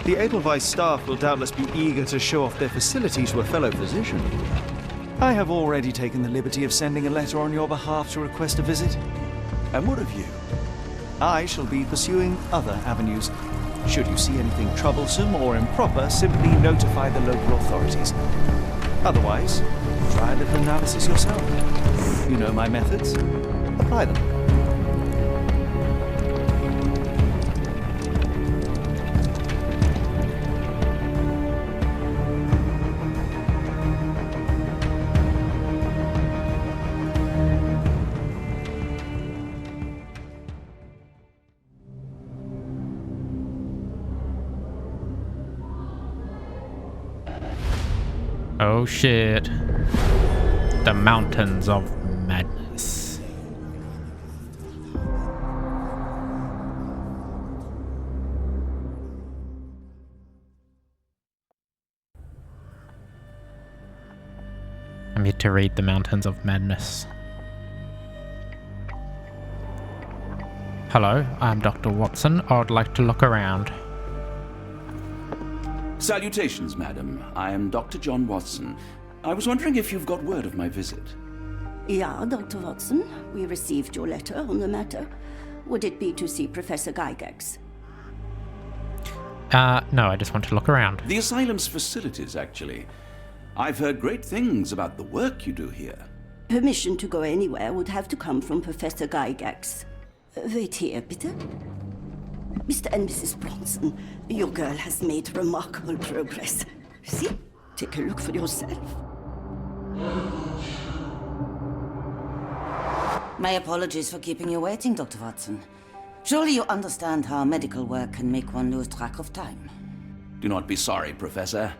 The Edelweiss staff will doubtless be eager to show off their facilities to a fellow physician. I have already taken the liberty of sending a letter on your behalf to request a visit. And what of you? I shall be pursuing other avenues. Should you see anything troublesome or improper, simply notify the local authorities. Otherwise, try a little analysis yourself. You know my methods. Apply them. Oh shit. The Mountains of Madness. I'm here to read The Mountains of Madness. Hello, I'm Dr. Watson. I'd like to look around. Salutations, madam. I am Dr. John Watson. I was wondering if you've got word of my visit. Yeah, Dr. Watson. We received your letter on the matter. Would it be to see Professor Gygax? No, I just want to look around. The asylum's facilities, actually. I've heard great things about the work you do here. Permission to go anywhere would have to come from Professor Gygax. Wait here, bitte. Mr. and Mrs. Bronson, your girl has made remarkable progress. See? Take a look for yourself. My apologies for keeping you waiting, Dr. Watson. Surely you understand how medical work can make one lose track of time. Do not be sorry, Professor.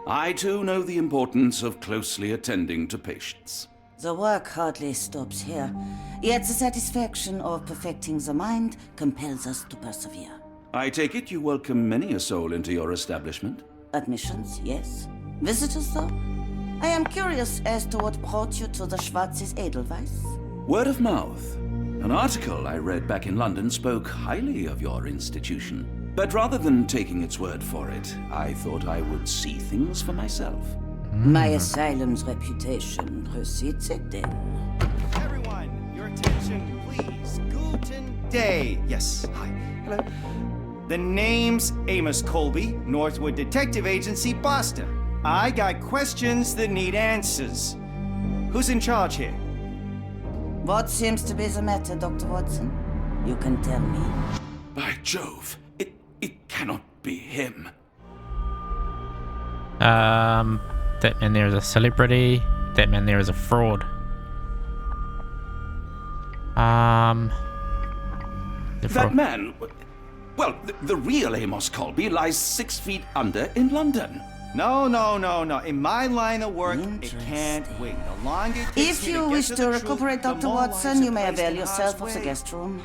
I too know the importance of closely attending to patients. The work hardly stops here, yet the satisfaction of perfecting the mind compels us to persevere. I take it you welcome many a soul into your establishment? Admissions, yes. Visitors, though? I am curious as to what brought you to the Schwarzes Edelweiss. Word of mouth. An article I read back in London spoke highly of your institution. But rather than taking its word for it, I thought I would see things for myself. My asylum's reputation precedes it, then. Everyone, your attention, please. Guten Day. Yes, hi. Hello. The name's Amos Colby, Northwood Detective Agency, Boston. I got questions that need answers. Who's in charge here? What seems to be the matter, Dr. Watson? You can tell me. By Jove, it cannot be him. That man there is a celebrity. That man there is a fraud. That man... Well, the real Amos Colby lies 6 feet under in London. No. In my line of work, it can't wait. The longer it takes If me you to wish get to the recuperate, truth, the Dr. more Watson, lives you are may placed avail in yourself harm's of the way. guest room.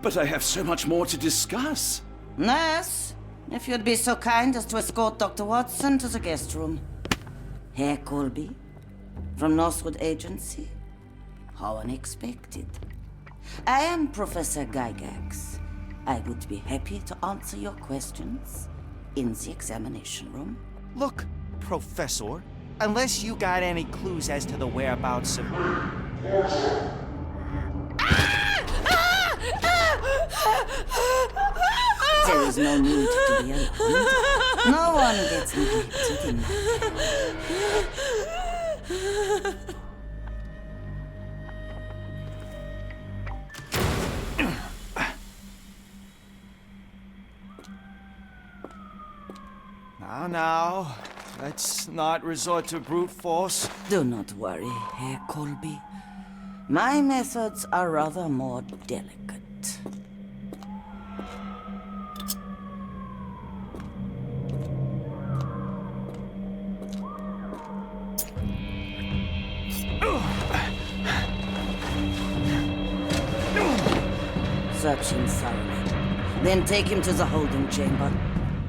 But I have so much more to discuss. Nurse, if you'd be so kind as to escort Dr. Watson to the guest room. Herr Colby, from Northwood Agency. How unexpected. I am Professor Gygax. I would be happy to answer your questions in the examination room. Look, Professor, unless you got any clues as to the whereabouts of... There is no need to be alarmed. No one gets neglected in that. Now, let's not resort to brute force. Do not worry, Herr Colby. My methods are rather more delicate. Search him thoroughly. Then take him to the holding chamber.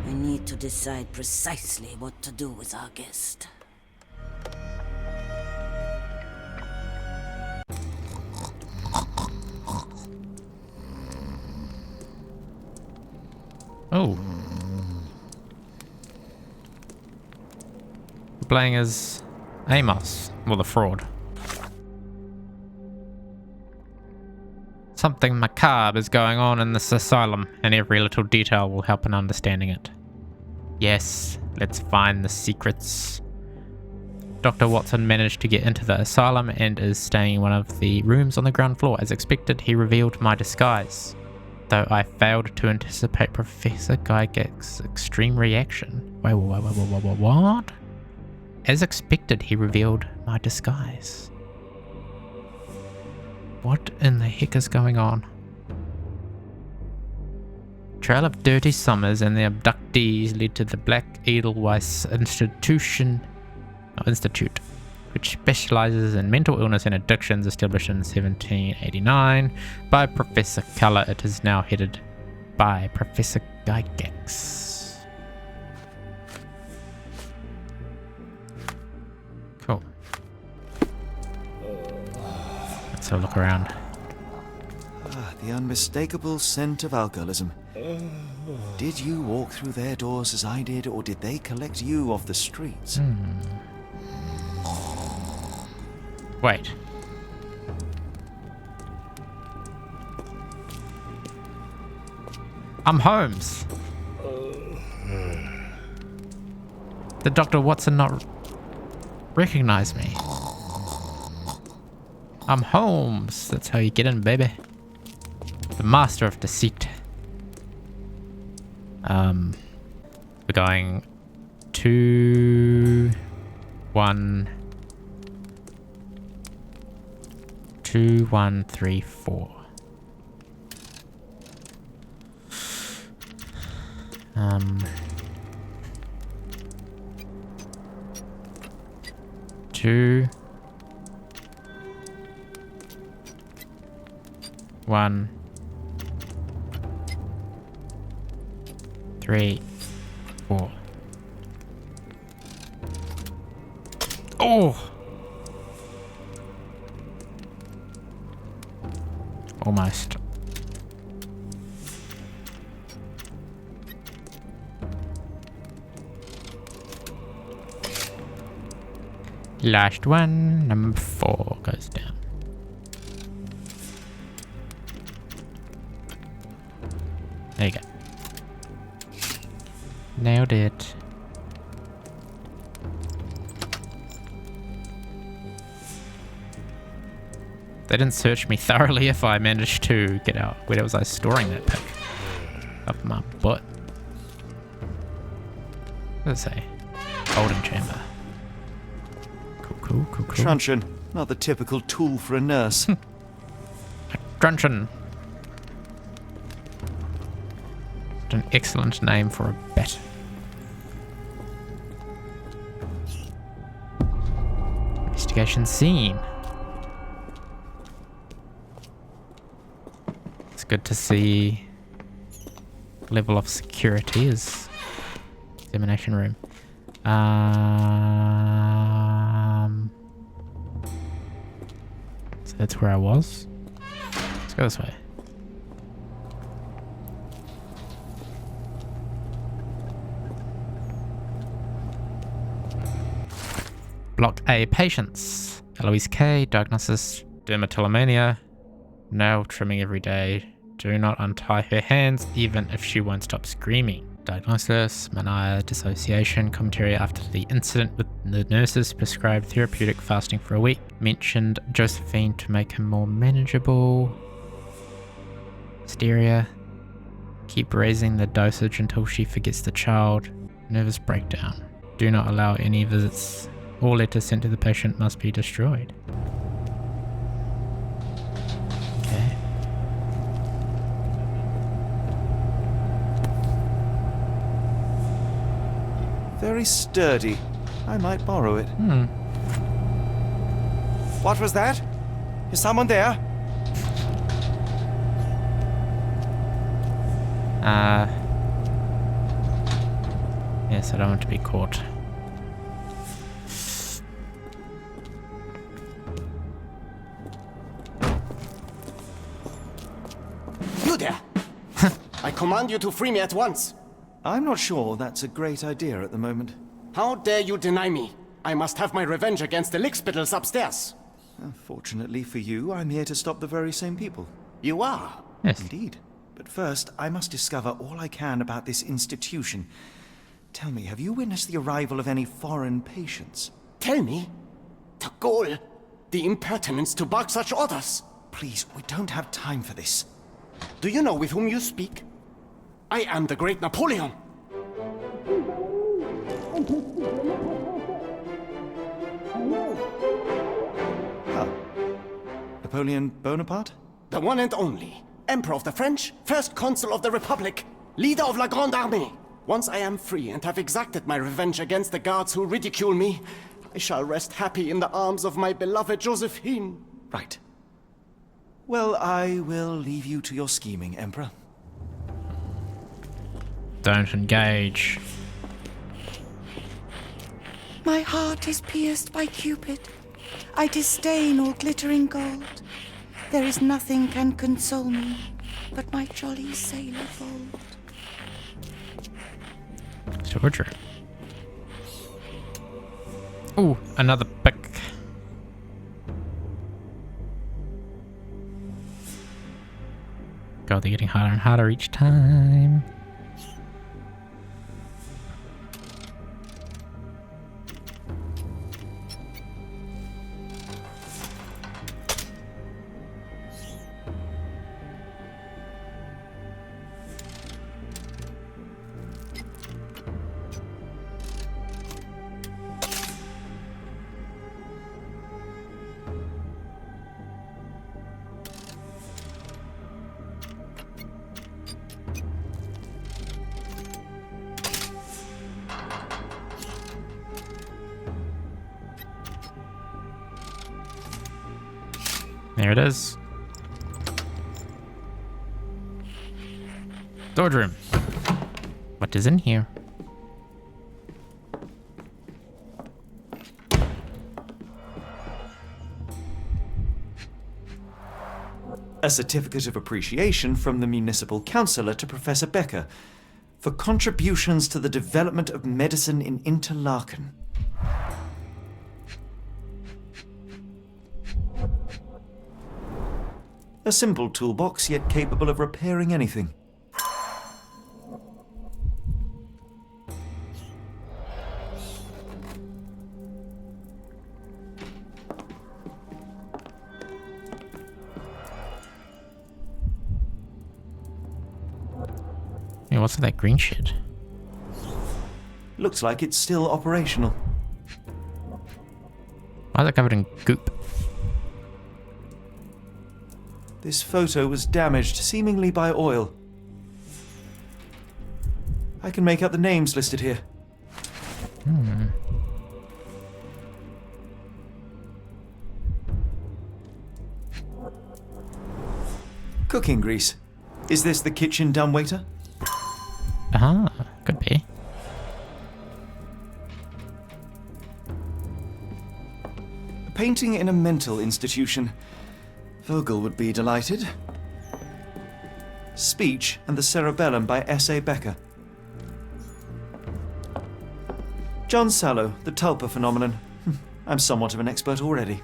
I need to decide precisely what to do with our guest. Oh. playing as Amos, well, the fraud. Something macabre is going on in this asylum, and every little detail will help in understanding it. Yes, let's find the secrets. Dr. Watson managed to get into the asylum and is staying in one of the rooms on the ground floor. As expected, he revealed my disguise, though I failed to anticipate Professor Gygax's extreme reaction. Wait, what? As expected, he revealed my disguise. What in the heck is going on? Trail of dirty summers and the abductees led to the Black Edelweiss Institute, which specializes in mental illness and addictions, established in 1789 by Professor Keller. It is now headed by Professor Gygax. Cool. Let's have a look around. The unmistakable scent of alcoholism. Did you walk through their doors as I did, or did they collect you off the streets? Wait. I'm Holmes. Did Dr. Watson not recognize me? I'm Holmes. That's how you get in, baby. The master of deceit. We're going 2, 1, 2, 1, 3, 4. 2, 1, 3, 4. Oh! Almost. Last one, number 4 goes down. There you go. Nailed it. They didn't search me thoroughly if I managed to get out. Where was I storing that pick? Up my butt. What does it say? Holding chamber. Cool. Truncheon, not the typical tool for a nurse. Truncheon. An excellent name for a bat. Investigation scene. It's good to see level of security is examination room. So that's where I was. Let's go this way. Block A, patients. Eloise K, diagnosis, dermatillomania. Nail trimming every day. Do not untie her hands, even if she won't stop screaming. Diagnosis, mania, dissociation. Commentary after the incident with the nurses. Prescribed therapeutic fasting for a week. Mentioned Josephine to make him more manageable. Hysteria. Keep raising the dosage until she forgets the child. Nervous breakdown. Do not allow any visits. All letters sent to the patient must be destroyed. Okay. Very sturdy. I might borrow it. What was that? Is someone there? Yes, I don't want to be caught. You there! I command you to free me at once! I'm not sure that's a great idea at the moment. How dare you deny me? I must have my revenge against the lickspittles upstairs. Fortunately for you, I'm here to stop the very same people. You are? Yes. Indeed. But first, I must discover all I can about this institution. Tell me, have you witnessed the arrival of any foreign patients? Tell me. The gall. The impertinence to bark such orders. Please, we don't have time for this. Do you know with whom you speak? I am the great Napoleon. Napoleon Bonaparte? The one and only. Emperor of the French, first consul of the Republic, leader of La Grande Armée. Once I am free and have exacted my revenge against the guards who ridicule me, I shall rest happy in the arms of my beloved Josephine. Right. Well, I will leave you to your scheming, Emperor. Don't engage. My heart is pierced by Cupid. I disdain all glittering gold. There is nothing can console me but my jolly sailor bold. Torture. Ooh, another pick. God, they're getting harder and harder each time. There it is. Storage room. What is in here? A certificate of appreciation from the municipal councillor to Professor Becker for contributions to the development of medicine in Interlaken. A simple toolbox, yet capable of repairing anything. Hey, what's with that green shit? Looks like it's still operational. Why is it covered in goop? This photo was damaged, seemingly by oil. I can make out the names listed here. Cooking grease. Is this the kitchen dumbwaiter? Ah, could be. A painting in a mental institution. Vogel would be delighted. Speech and the Cerebellum by S.A. Becker. John Sallow, the Tulpa phenomenon. I'm somewhat of an expert already.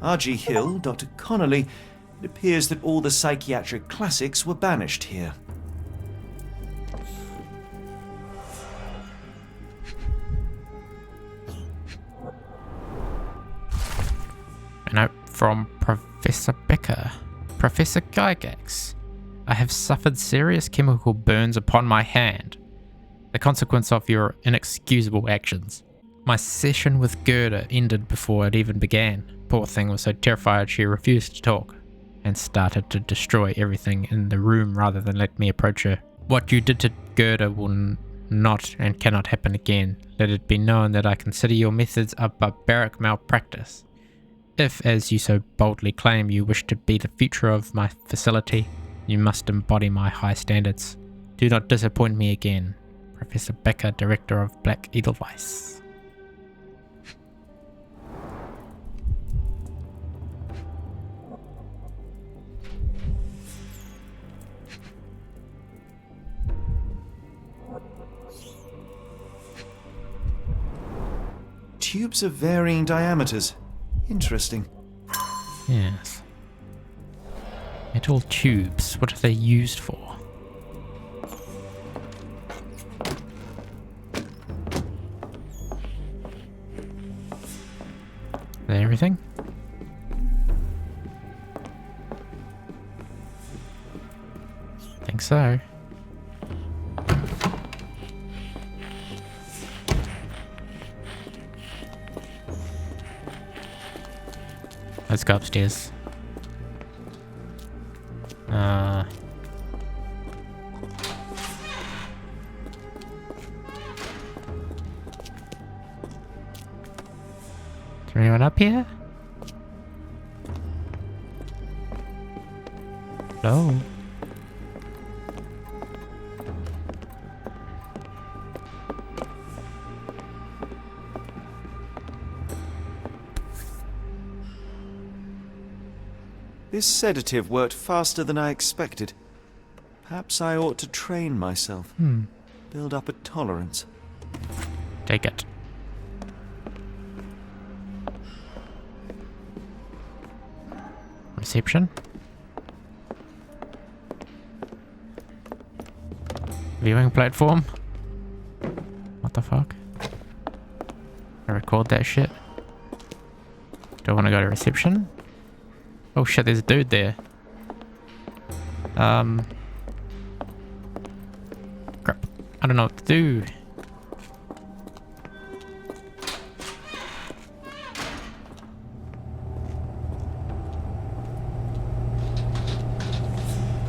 R.G. Hill, Dr. Connolly. It appears that all the psychiatric classics were banished here. A note from Professor Becker. Professor Gygax, I have suffered serious chemical burns upon my hand, the consequence of your inexcusable actions. My session with Gerda ended before it even began. Poor thing was so terrified she refused to talk and started to destroy everything in the room rather than let me approach her. What you did to Gerda will not and cannot happen again. Let it be known that I consider your methods a barbaric malpractice. If, as you so boldly claim, you wish to be the future of my facility, you must embody my high standards. Do not disappoint me again. Professor Becker, Director of Black Edelweiss. tubes of varying diameters. Interesting. Yes. Metal tubes. What are they used for? Is that everything? I think so. Let's go upstairs. Is there anyone up here? No. This sedative worked faster than I expected. Perhaps I ought to train myself. Build up a tolerance. Take it. Reception. Viewing platform. What the fuck? I record that shit. Do I want to go to reception? Oh shit, there's a dude there. Crap. I don't know what to do.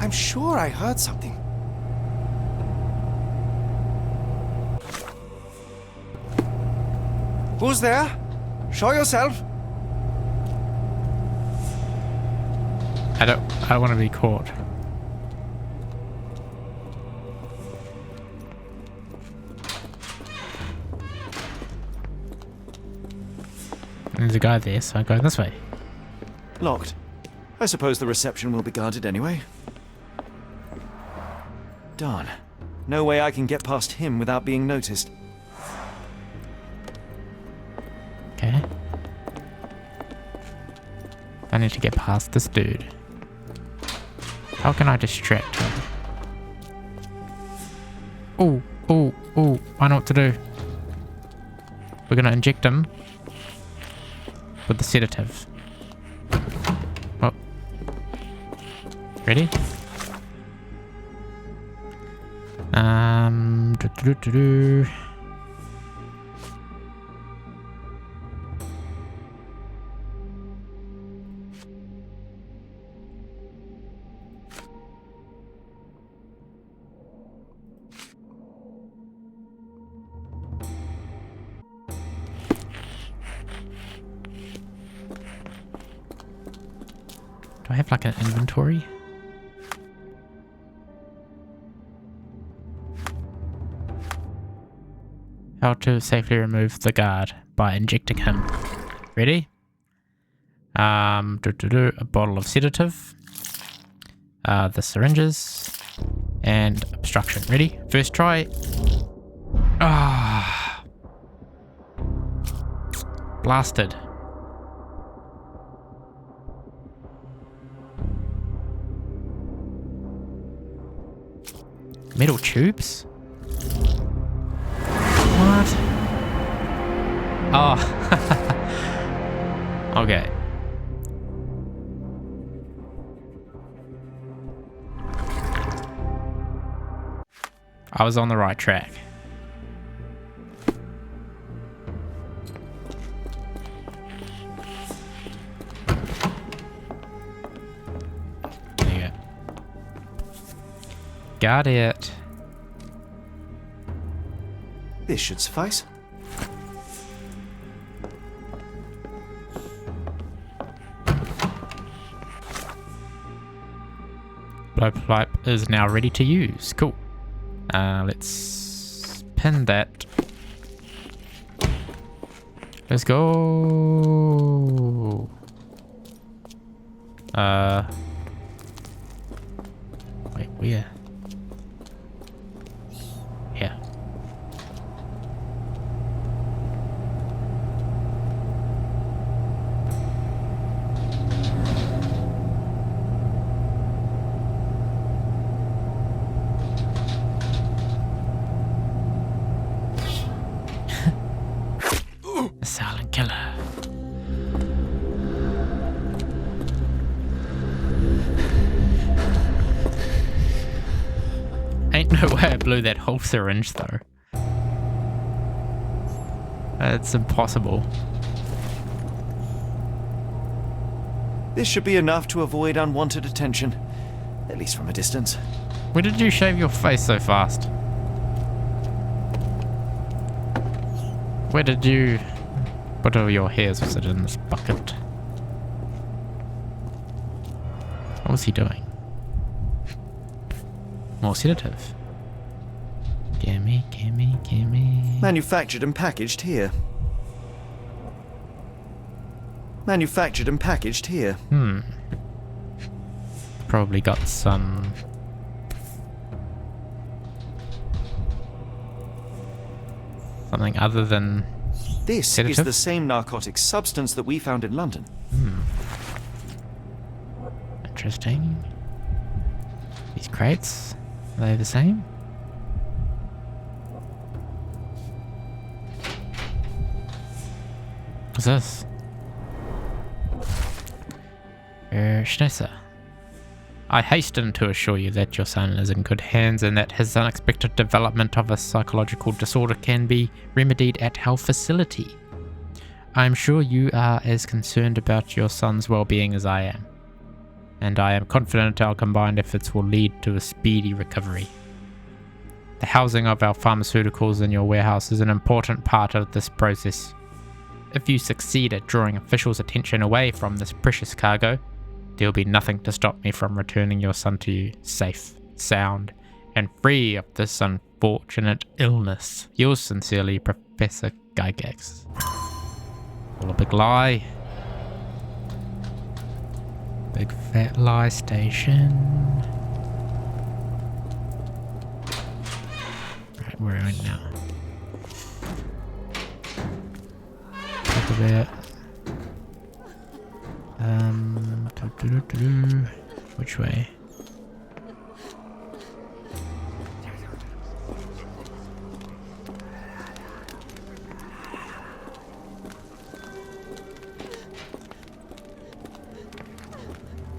I'm sure I heard something. Who's there? Show yourself. I don't want to be caught. There's a guy there, so I go this way. Locked. I suppose the reception will be guarded anyway. Darn. No way I can get past him without being noticed. Okay. I need to get past this dude. How can I distract him? Oh, oh, oh, I know what to do. We're gonna inject him with the sedative. Oh. Ready? Do. Do I have like an inventory? How to safely remove the guard by injecting him. Ready? A bottle of sedative. The syringes. And obstruction. Ready? First try. Ah. Blasted. Metal tubes? What? Oh. Okay. I was on the right track. There you go. Got it. This should suffice. Blowpipe is now ready to use. Cool. Let's pin that. Let's go. Wait, where? Here. No way I blew that whole syringe though. It's impossible. This should be enough to avoid unwanted attention, at least from a distance. Where did you shave your face so fast? Where did you... What are your hairs? Was it in this bucket? What was he doing? More sedative. Gimme, gimme, gimme. Manufactured and packaged here. Manufactured and packaged here. Probably got some... something other than... This sedative? is the same narcotic substance that we found in London. Interesting. These crates, are they the same? What's this? Schnitzer. I hasten to assure you that your son is in good hands and that his unexpected development of a psychological disorder can be remedied at our facility. I am sure you are as concerned about your son's well-being as I am, and I am confident our combined efforts will lead to a speedy recovery. The housing of our pharmaceuticals in your warehouse is an important part of this process. If you succeed at drawing officials' attention away from this precious cargo, there will be nothing to stop me from returning your son to you, safe, sound, and free of this unfortunate illness. Yours sincerely, Professor Gygax. All a big lie. Big fat lie station. Right, where are we now? Talk about... which way?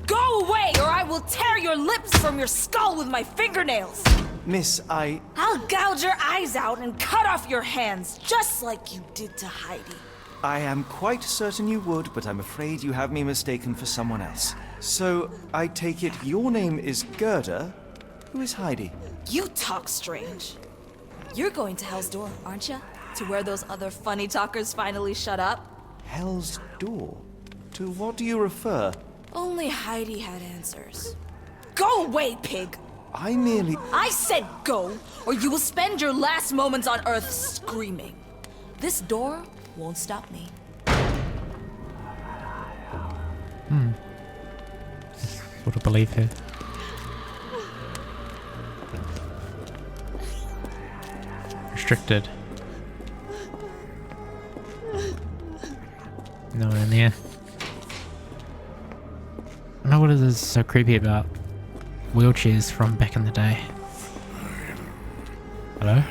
Go away, or I will tear your lips from your skull with my fingernails! Miss, I'll gouge your eyes out and cut off your hands, just like you did to Heidi. I am quite certain you would, but I'm afraid you have me mistaken for someone else. So, I take it your name is Gerda? Who is Heidi? You talk strange. You're going to Hell's Door, aren't you? To where those other funny talkers finally shut up? Hell's Door? To what do you refer? Only Heidi had answers. Go away, pig! I said go, or you will spend your last moments on Earth screaming. This door won't stop me. Sort of believe her. Restricted. No one in there. I know what it is so creepy about wheelchairs from back in the day. Hello?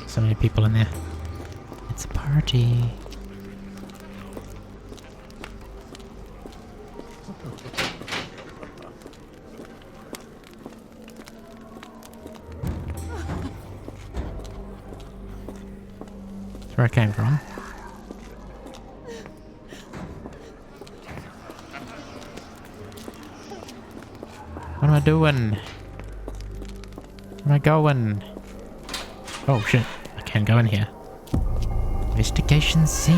So many people in there. It's a party. That's where I came from. What am I doing? Where am I going? Oh shit, I can't go in here. Investigation C.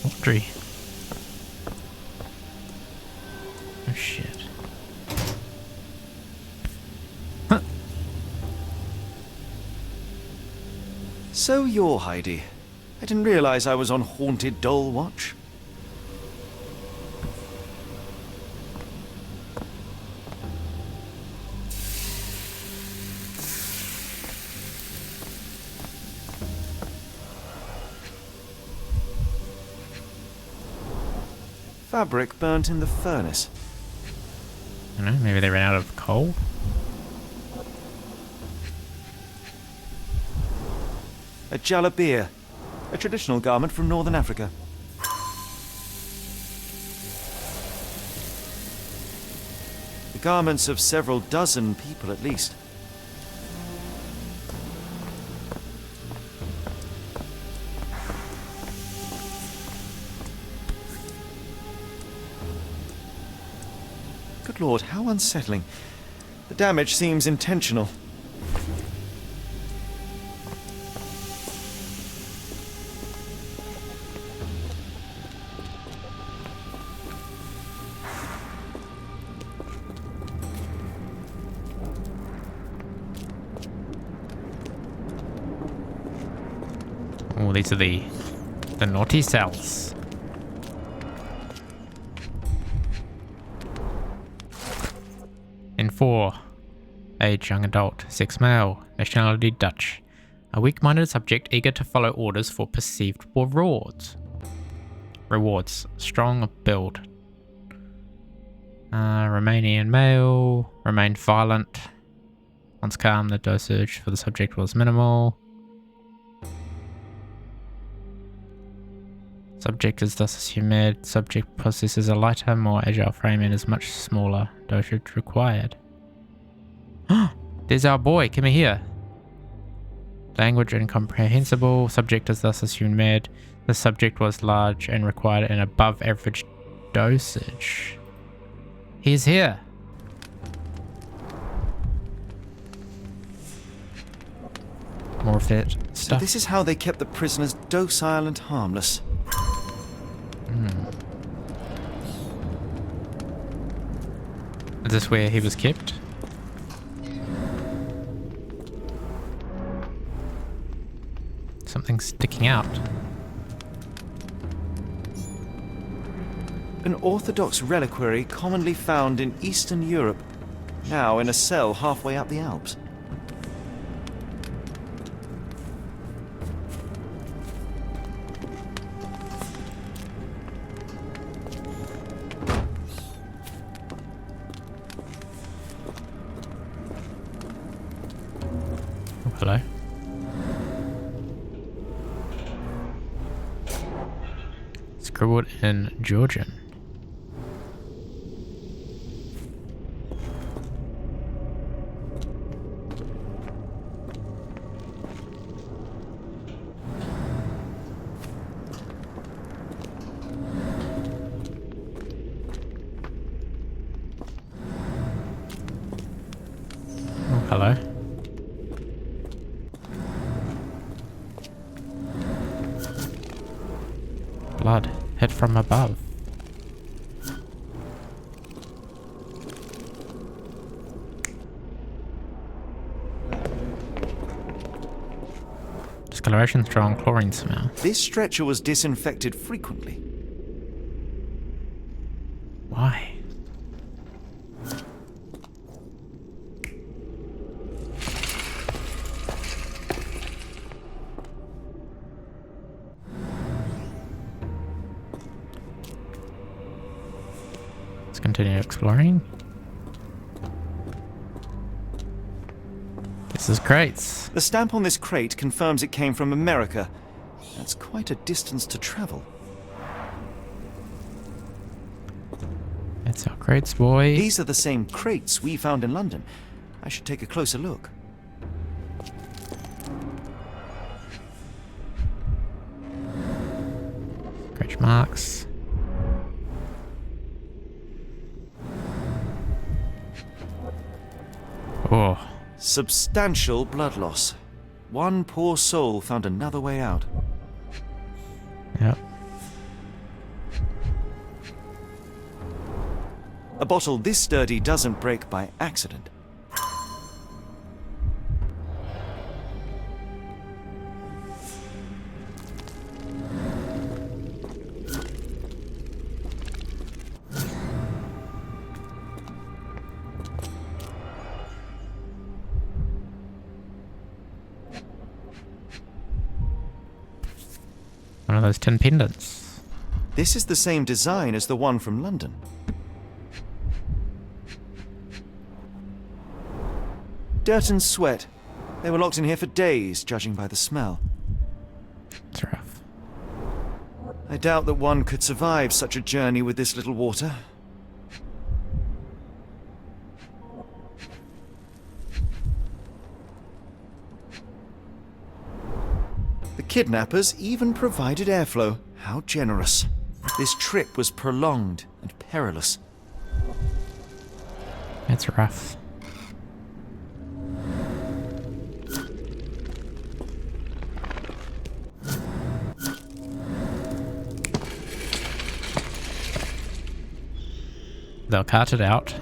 Laundry. Oh shit. Huh. So you're Heidi. I didn't realize I was on Haunted Doll Watch. Fabric burnt in the furnace. I don't know, maybe they ran out of coal? A jalabia, a traditional garment from northern Africa. The garments of several dozen people at least. Good Lord, how unsettling. The damage seems intentional. Oh, these are the naughty cells. In 4, age young adult, sex male, nationality Dutch. A weak-minded subject eager to follow orders for perceived rewards. Strong build. Romanian male, remained violent. Once calm, the dosage for the subject was minimal. Subject is thus assumed. Subject possesses a lighter, more agile frame and is much smaller. Dosage required. There's our boy. Come here. Language incomprehensible. Subject is thus assumed mad. The subject was large and required an above average dosage. He's here. More of that stuff. So this is how they kept the prisoners docile and harmless. Is this where he was kept? Something's sticking out. An orthodox reliquary commonly found in Eastern Europe, now in a cell halfway up the Alps. Hello. Scribbled in Georgian. Oh, hello. Blood hit from above. Discoloration, strong chlorine smell. This stretcher was disinfected frequently. Why? Continue exploring. This is crates. The stamp on this crate confirms it came from America. That's quite a distance to travel. That's our crates, boy. These are the same crates we found in London. I should take a closer look. Scratch marks. Oh. Substantial blood loss. One poor soul found another way out. Yep. A bottle this sturdy doesn't break by accident. One of those tin pendants. This is the same design as the one from London. Dirt and sweat. They were locked in here for days, judging by the smell. I doubt that one could survive such a journey with this little water. The kidnappers even provided airflow. How generous. This trip was prolonged and perilous. It's rough. They'll cut it out.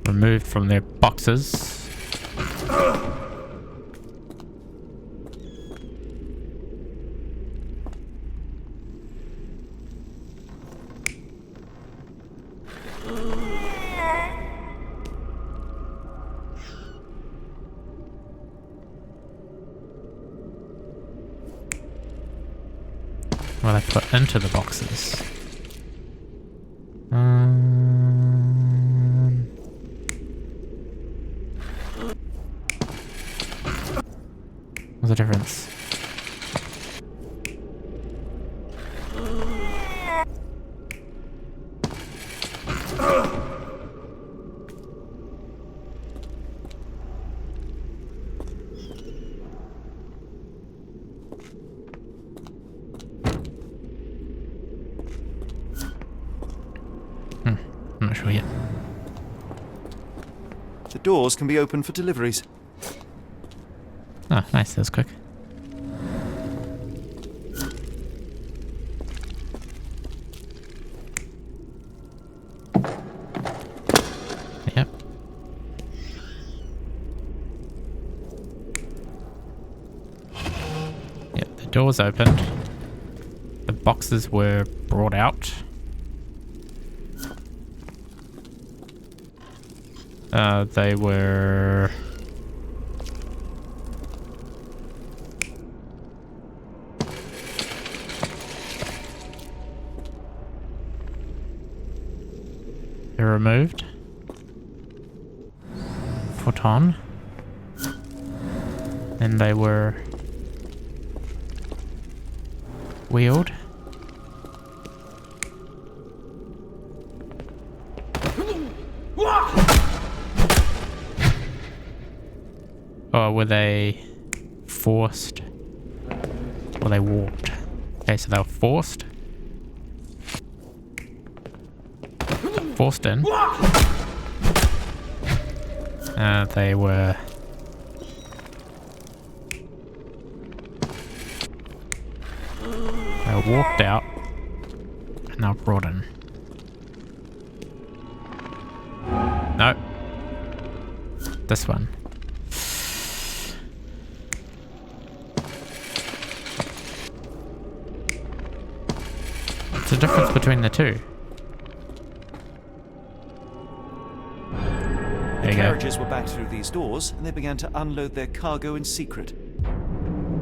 Removed from their boxes. Well, they put into the boxes. What's the difference? I'm not sure yet. The doors can be opened for deliveries. Oh, nice. That was quick. Yep. Yep, the doors opened. The boxes were brought out. They were... They're removed. Put on. Then they were... wheeled. Or were they forced? Or they walked? Okay, so they were forced. Forced in. They were... they were walked out. And now brought in. No. This one. What's the difference between the two? The carriages were backed through these doors, and they began to unload their cargo in secret.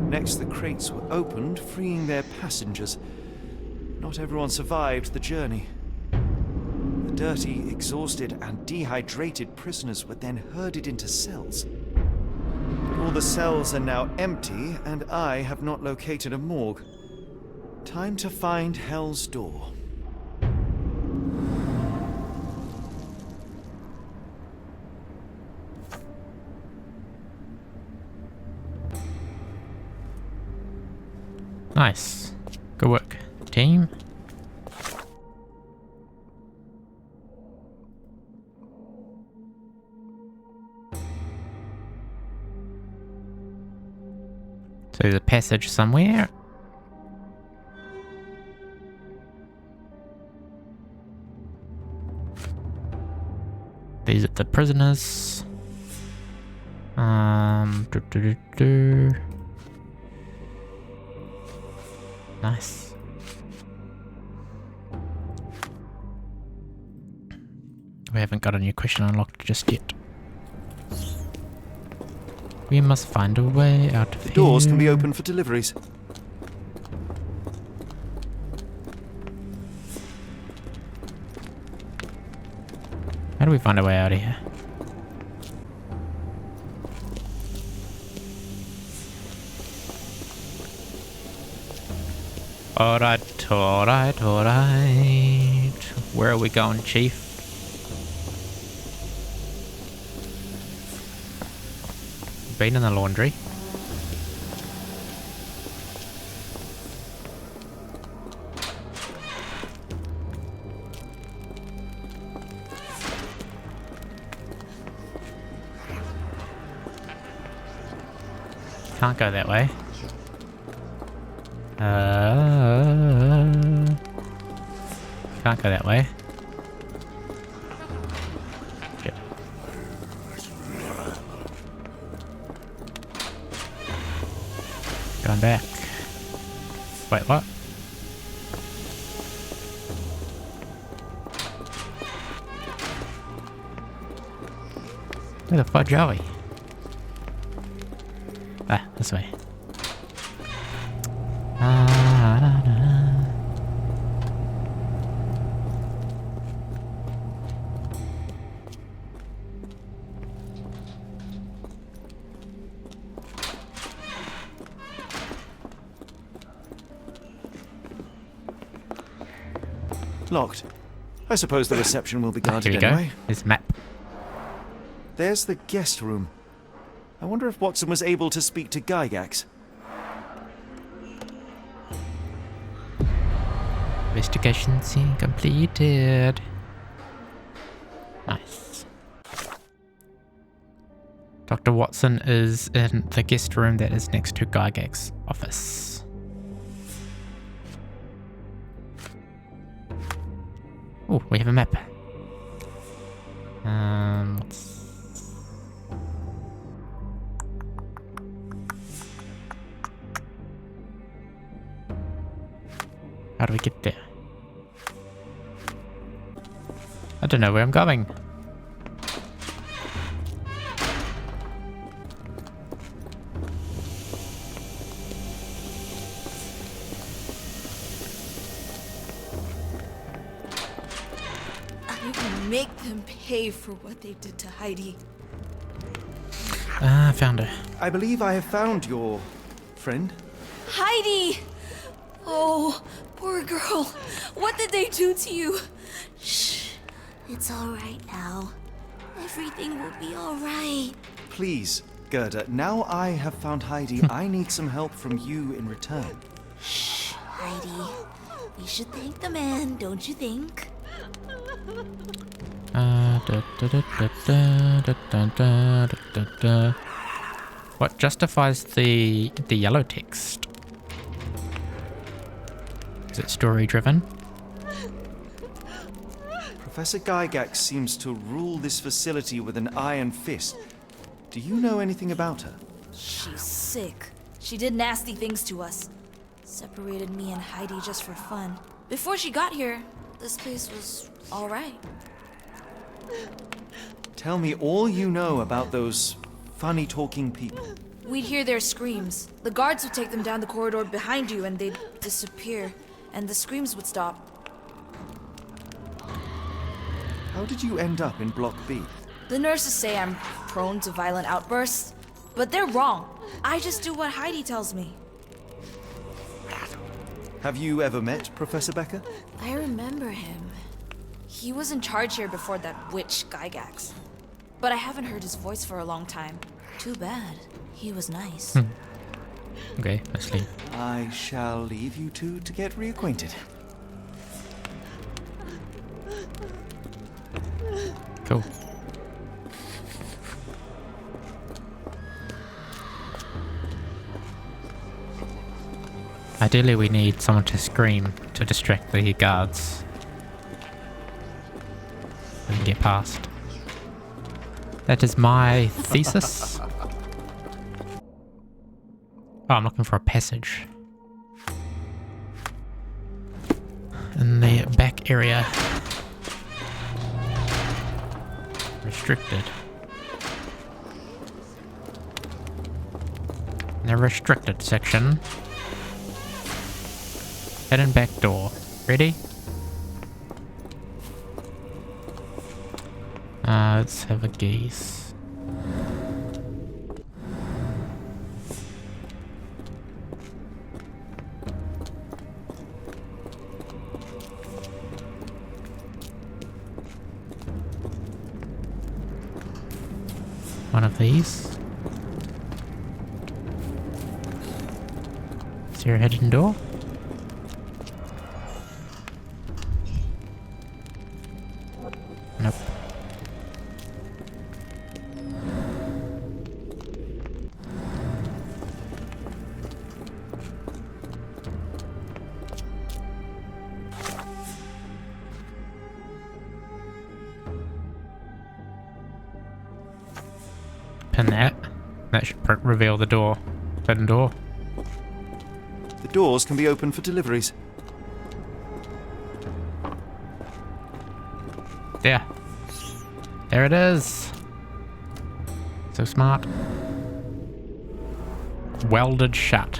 Next, the crates were opened, freeing their passengers. Not everyone survived the journey. The dirty, exhausted, and dehydrated prisoners were then herded into cells. But all the cells are now empty, and I have not located a morgue. Time to find Hell's Door. Nice. Good work, team. So there's a passage somewhere. These are the prisoners. Nice. We haven't got a new question unlocked just yet. We must find a way out of here. The doors can be opened for deliveries. How do we find a way out of here? Alright, alright, alright. Where are we going, Chief? Been in the laundry. Can't go that way. Can't go that way. Shit. Going back. Wait, what? Where the fudge are we? Ah, this way. Locked. I suppose the reception will be Here guarded we go. anyway. This map. There's the guest room. I wonder if Watson was able to speak to Gygax. Investigation scene completed. Nice. Dr. Watson is in the guest room that is next to Gygax's office. Oh, we have a map. How do we get there? I don't know where I'm going. I will make them pay for what they did to Heidi. Ah, found her. I believe I have found your friend. Heidi! Oh, poor girl. What did they do to you? Shh. It's all right now. Everything will be all right. Please, Gerda, now I have found Heidi, I need some help from you in return. Shh, Heidi. We should thank the man, don't you think? What justifies the yellow text? Is it story driven? Professor Gygax seems to rule this facility with an iron fist. Do you know anything about her? She's sick. She did nasty things to us. Separated me and Heidi just for fun. Before she got here, this place was all right. Tell me all you know about those funny-talking people. We'd hear their screams. The guards would take them down the corridor behind you and they'd disappear. And the screams would stop. How did you end up in Block B? The nurses say I'm prone to violent outbursts, but they're wrong. I just do what Heidi tells me. Have you ever met Professor Becker? I remember him. He was in charge here before that witch Gygax. But I haven't heard his voice for a long time. Too bad. He was nice. Okay, let's leave. I shall leave you two to get reacquainted. Cool. Ideally, we need someone to scream to distract the guards. We can get past. That is my thesis. Oh, I'm looking for a passage. In the back area. Restricted. In the restricted section. Hidden back door. Ready? Let's have a gaze. One of these. Is there a hidden door? Nope. Pin that. That should reveal the door. Hidden door. The doors can be opened for deliveries. There. There it is. So smart. Welded shut.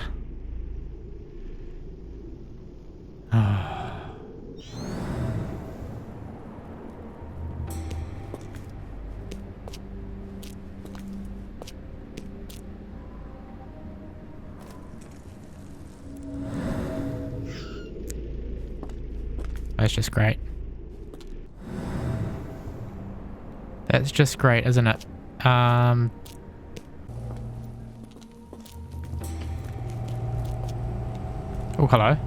That's just great. That's just great, isn't it? Oh, hello.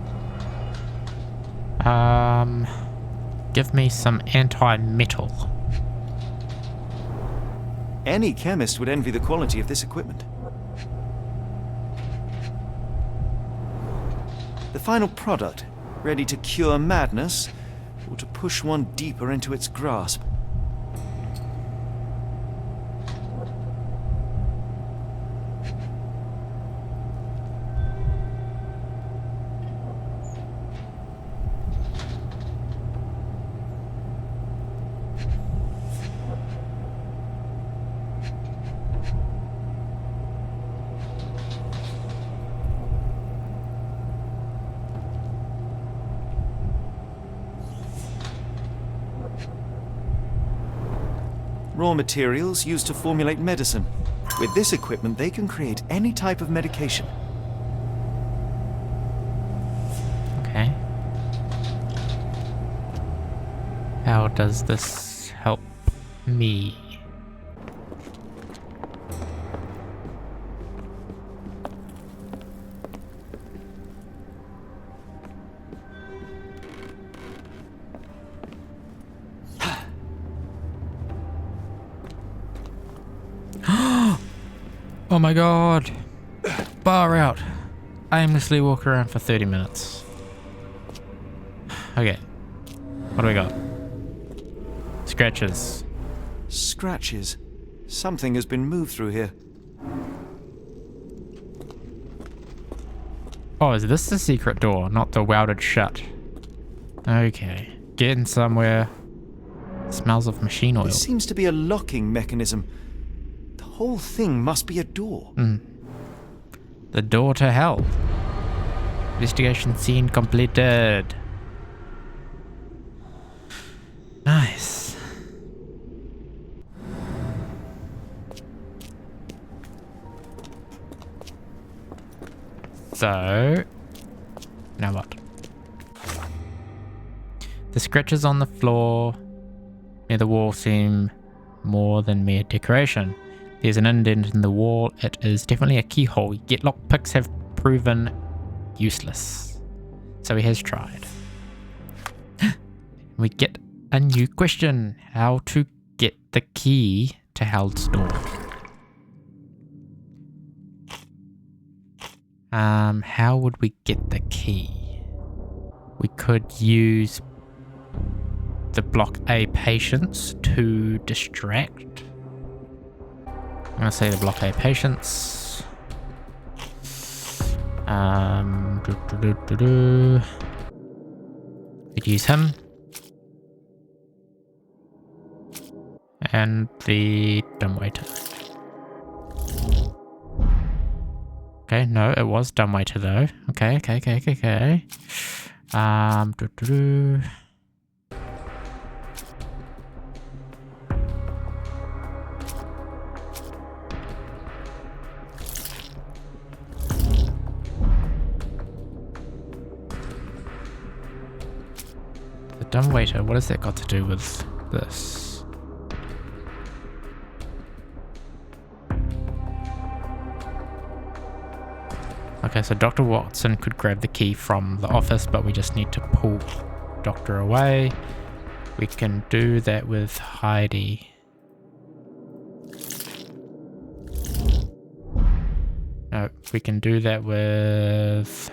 Give me some anti-metal. Any chemist would envy the quality of this equipment. The final product, ready to cure madness, or to push one deeper into its grasp. Raw materials used to formulate medicine. With this equipment, they can create any type of medication. Okay. How does this help me? Oh my god. Bar out. Aimlessly walk around for 30 minutes. Okay. What do we got? Scratches. Scratches. Something has been moved through here. Oh, is this the secret door, not the welded shut? Okay. Getting somewhere. Smells of machine oil. There seems to be a locking mechanism. The whole thing must be a door. The door to hell. Investigation scene completed. Nice. So, now what? The scratches on the floor near the wall seem more than mere decoration. There's an indent in the wall. It is definitely a keyhole. Yet lockpicks have proven useless. So he has tried. We get a new question. How to get the key to hell's door. How would we get the key? We could use the block A patients to distract. I'm gonna say the block A patients. Could use him. And the dumbwaiter. Okay, no, it was dumbwaiter though. Okay. The dumbwaiter, what has that got to do with this? Okay, so Dr. Watson could grab the key from the office, but we just need to pull Doctor away. We can do that with Heidi. No, we can do that with...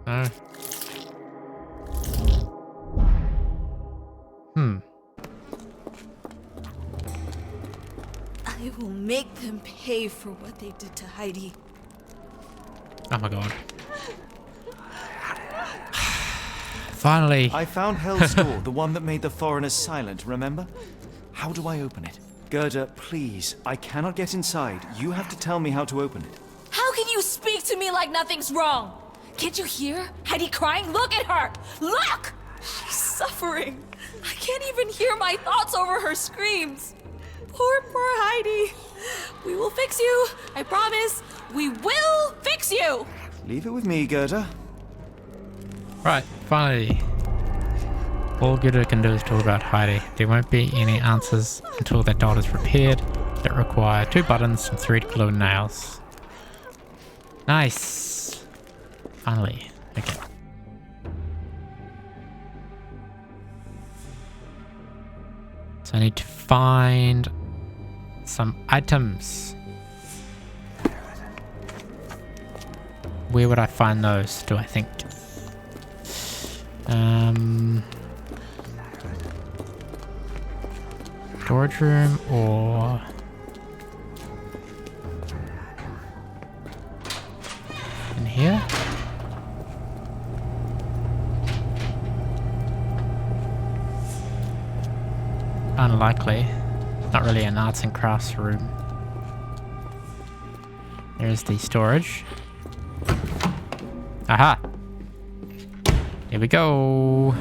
No. I will make them pay for what they did to Heidi. Oh my god. Finally. I found Hell's Door, the one that made the foreigners silent, remember? How do I open it? Gerda, please, I cannot get inside. You have to tell me how to open it. How can you speak to me like nothing's wrong? Can't you hear Heidi crying? Look at her! Look! She's suffering. I can't even hear my thoughts over her screams. Poor Heidi. We will fix you. I promise. We will fix you. Leave it with me, Gerda. Right, finally. All Gerda can do is talk about Heidi. There won't be any answers until that doll is repaired. That require 2 buttons and 3 glue nails. Nice. Finally. Okay. So I need to find some items. Where would I find those, do I think? Storage room or... in here? Unlikely. Not really an arts and crafts room. There's the storage. Aha! Here we go.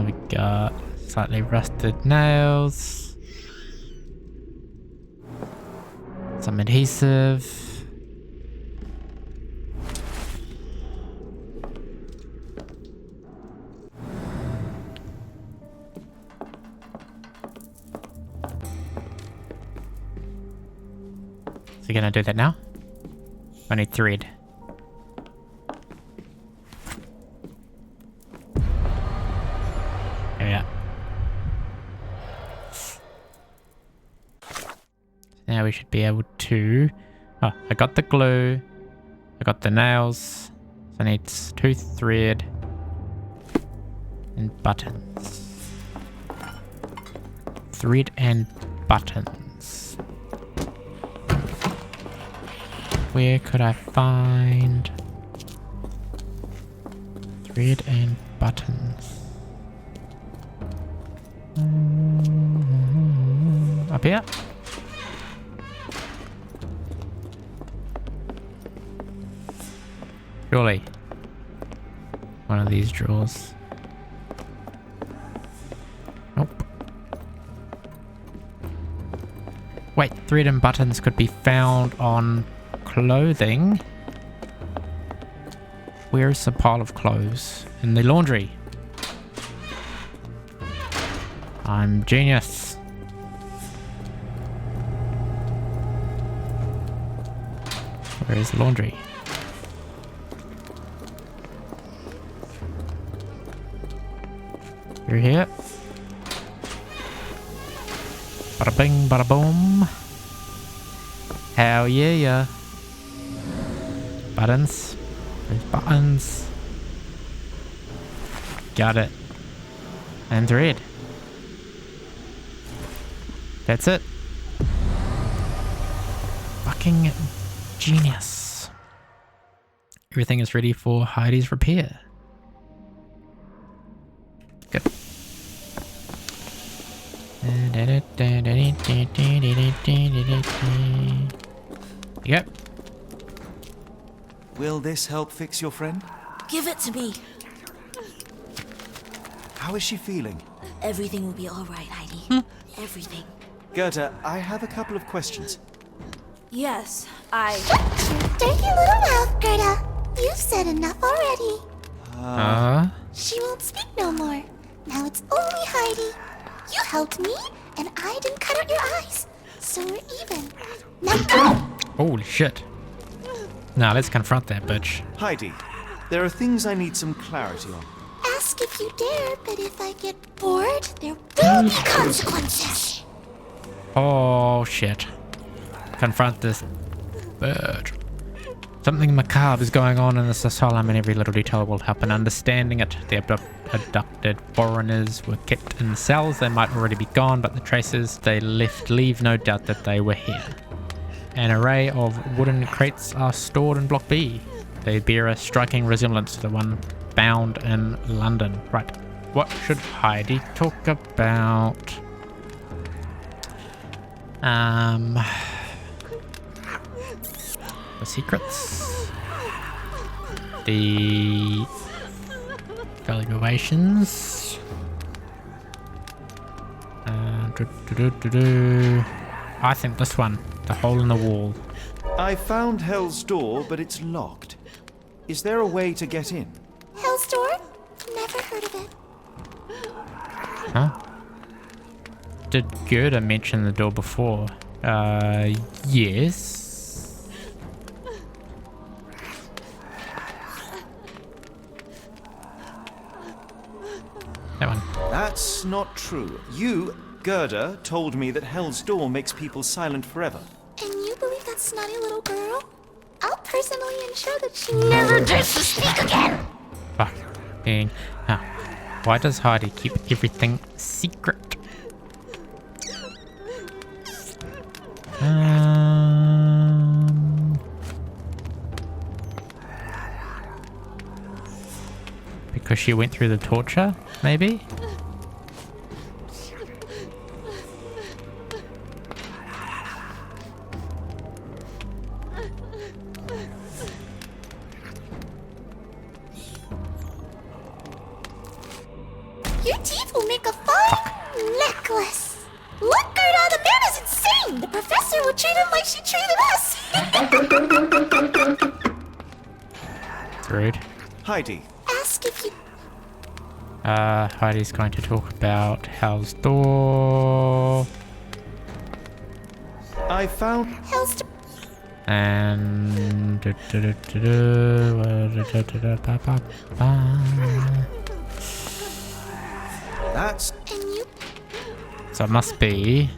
We got slightly rusted nails. Some adhesive. So you're gonna do that now? I need thread. There we are. Now we should be able to... Oh, I got the glue. I got the nails. So I need 2 thread and buttons. Thread and buttons. Where could I find thread and buttons? Up here? Surely. One of these drawers. Nope. Wait, thread and buttons could be found on clothing. Where's the pile of clothes? In the laundry. I'm genius. Where is the laundry? You're here. Bada bing, bada boom. Hell yeah. Buttons. There's buttons. Got it. And thread. That's it. Fucking genius. Everything is ready for Heidi's repair. Good. Yep. Will this help fix your friend? Give it to me. How is she feeling? Everything will be all right, Heidi. Everything. Gerda, I have a couple of questions. Yes, Dirty little mouth, Gerda. You've said enough already. She won't speak no more. Now it's only Heidi. You helped me, and I didn't cut out your eyes. So we're even. Now go! Holy shit. Now let's confront that bitch. Heidi, there are things I need some clarity on. Ask if you dare, but if I get bored, there will be consequences. Oh shit. Confront this bitch. Something macabre is going on in this asylum, and every little detail will help in understanding it. The abducted foreigners were kept in cells. They might already be gone, but the traces they left leave no doubt that they were here. An array of wooden crates are stored in Block B. They bear a striking resemblance to the one found in London. Right. What should Heidi talk about? The secrets, the valuations, I think this one, the hole in the wall. I found Hell's Door, but it's locked. Is there a way to get in? Hell's Door? Never heard of it. Huh? Did Gerda mention the door before? Yes. That one. That's not true. You, Gerda, told me that Hell's Door makes people silent forever. And you believe that snotty little girl? I'll personally ensure that she never dares to speak again! Fucking hell. Why does Heidi keep everything secret? Because she went through the torture, maybe? Your teeth will make a fine necklace. Look, Gerda, the man is insane! The professor would treat him like she treated us! It's rude. Heidi. Ask if you... Heidi's going to talk about Hell's Door. I found... Hell's Door... And... That's... And you... So it must be...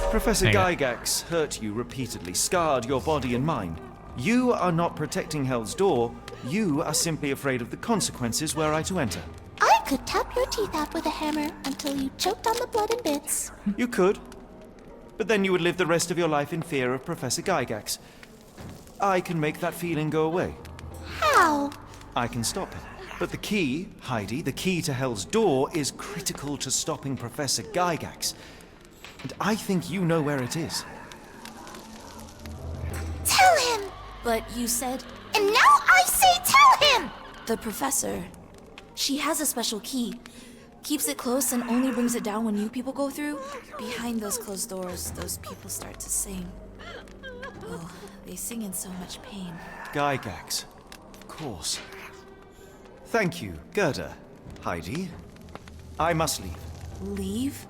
Professor Hang on. Gygax hurt you repeatedly, scarred your body and mind. You are not protecting Hell's Door. You are simply afraid of the consequences were I to enter. I could tap your teeth out with a hammer until you choked on the blood in bits. You could. But then you would live the rest of your life in fear of Professor Gygax. I can make that feeling go away. How? I can stop it. But the key, Heidi, the key to Hell's Door is critical to stopping Professor Gygax. And I think you know where it is. Tell him! But you said And now I say tell him! the professor. She has a special key. Keeps it close and only brings it down when new people go through. Behind those closed doors, those people start to sing. Oh, they sing in so much pain. Gygax. Of course. Thank you, Gerda. Heidi. I must leave. Leave?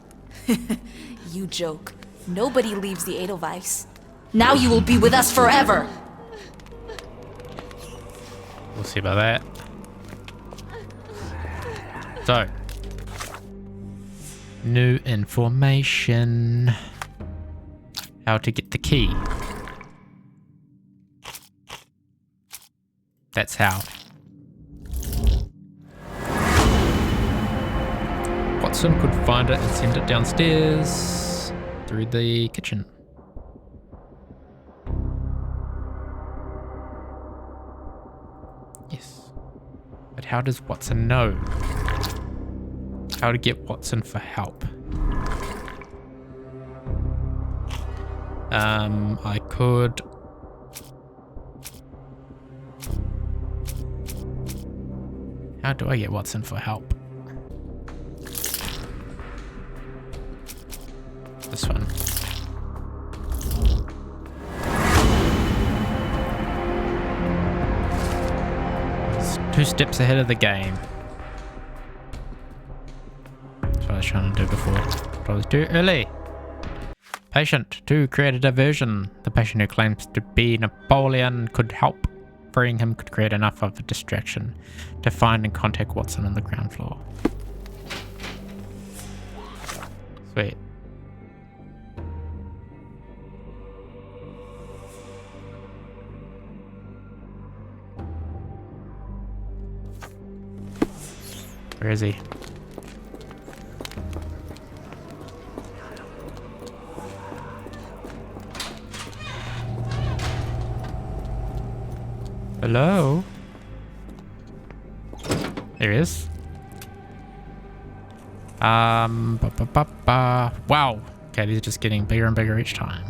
You joke. Nobody leaves the Edelweiss. Now you will be with us forever! We'll see about that. So. New information. How to get the key. That's how. Watson could find it and send it downstairs through the kitchen. Yes. But how does Watson know? How to get Watson for help? I could... How do I get Watson for help? This one. 2 steps ahead of the game. That's what I was trying to do before. But I was too early. Patient 2 create a diversion. The patient who claims to be Napoleon could help. Freeing him could create enough of a distraction to find and contact Watson on the ground floor. Sweet. Where is he? Hello? There he is. Wow. Okay, these are just getting bigger and bigger each time.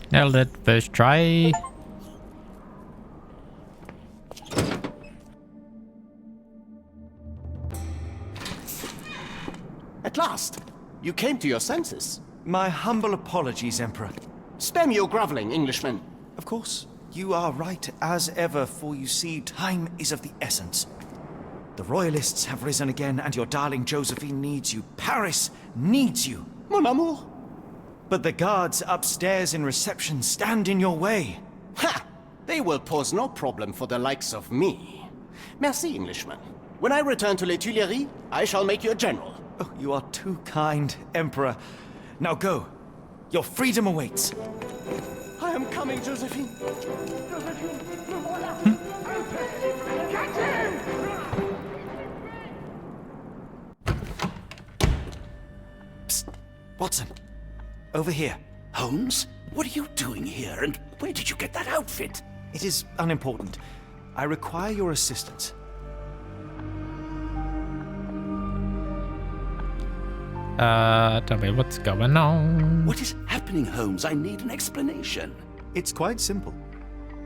Nailed it. First try. At last, you came to your senses. My humble apologies, Emperor. Spare me your groveling, Englishman. Of course, you are right as ever, for you see, time is of the essence. The royalists have risen again, and your darling Josephine needs you. Paris needs you. Mon amour. But the guards upstairs in reception stand in your way. Ha! They will pose no problem for the likes of me. Merci, Englishman. When I return to Les Tuileries, I shall make you a general. Oh, you are too kind, Emperor. Now go. Your freedom awaits. I am coming, Josephine. Psst. Watson. Over here. Holmes? What are you doing here, and where did you get that outfit? It is unimportant. I require your assistance. Tell me what's going on. What is happening, Holmes? I need an explanation. It's quite simple.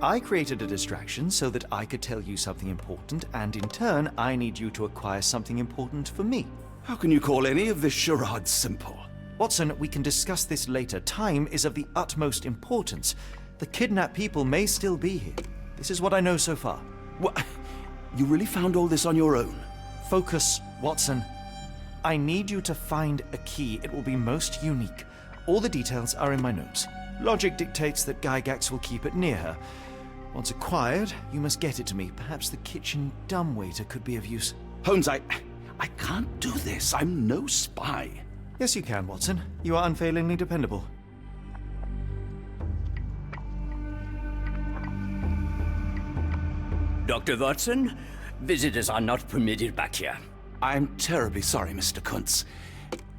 I created a distraction so that I could tell you something important, and in turn, I need you to acquire something important for me. How can you call any of this charade simple? Watson, we can discuss this later. Time is of the utmost importance. The kidnapped people may still be here. This is what I know so far. What? You really found all this on your own? Focus, Watson. I need you to find a key. It will be most unique. All the details are in my notes. Logic dictates that Gygax will keep it near her. Once acquired, you must get it to me. Perhaps the kitchen dumbwaiter could be of use. Holmes, I can't do this. I'm no spy. Yes, you can, Watson. You are unfailingly dependable. Dr. Watson, visitors are not permitted back here. I'm terribly sorry, Mr. Kuntz.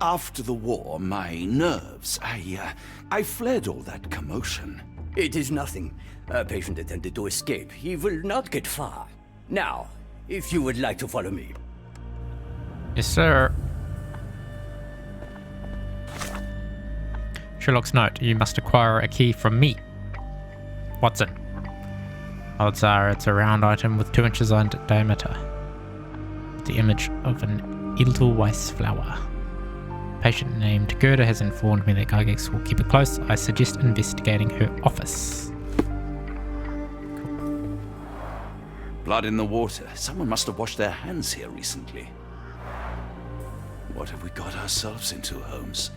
After the war, my nerves, I fled all that commotion. It is nothing. A patient attempted to escape. He will not get far. Now, if you would like to follow me. Yes, sir. Sherlock's note. You must acquire a key from me. Watson. Odds are it's a round item with 2 inches in diameter. The image of an Edelweiss flower. Patient named Gerda has informed me that Gygax will keep it close. I suggest investigating her office. Blood in the water. Someone must have washed their hands here recently. What have we got ourselves into, Holmes?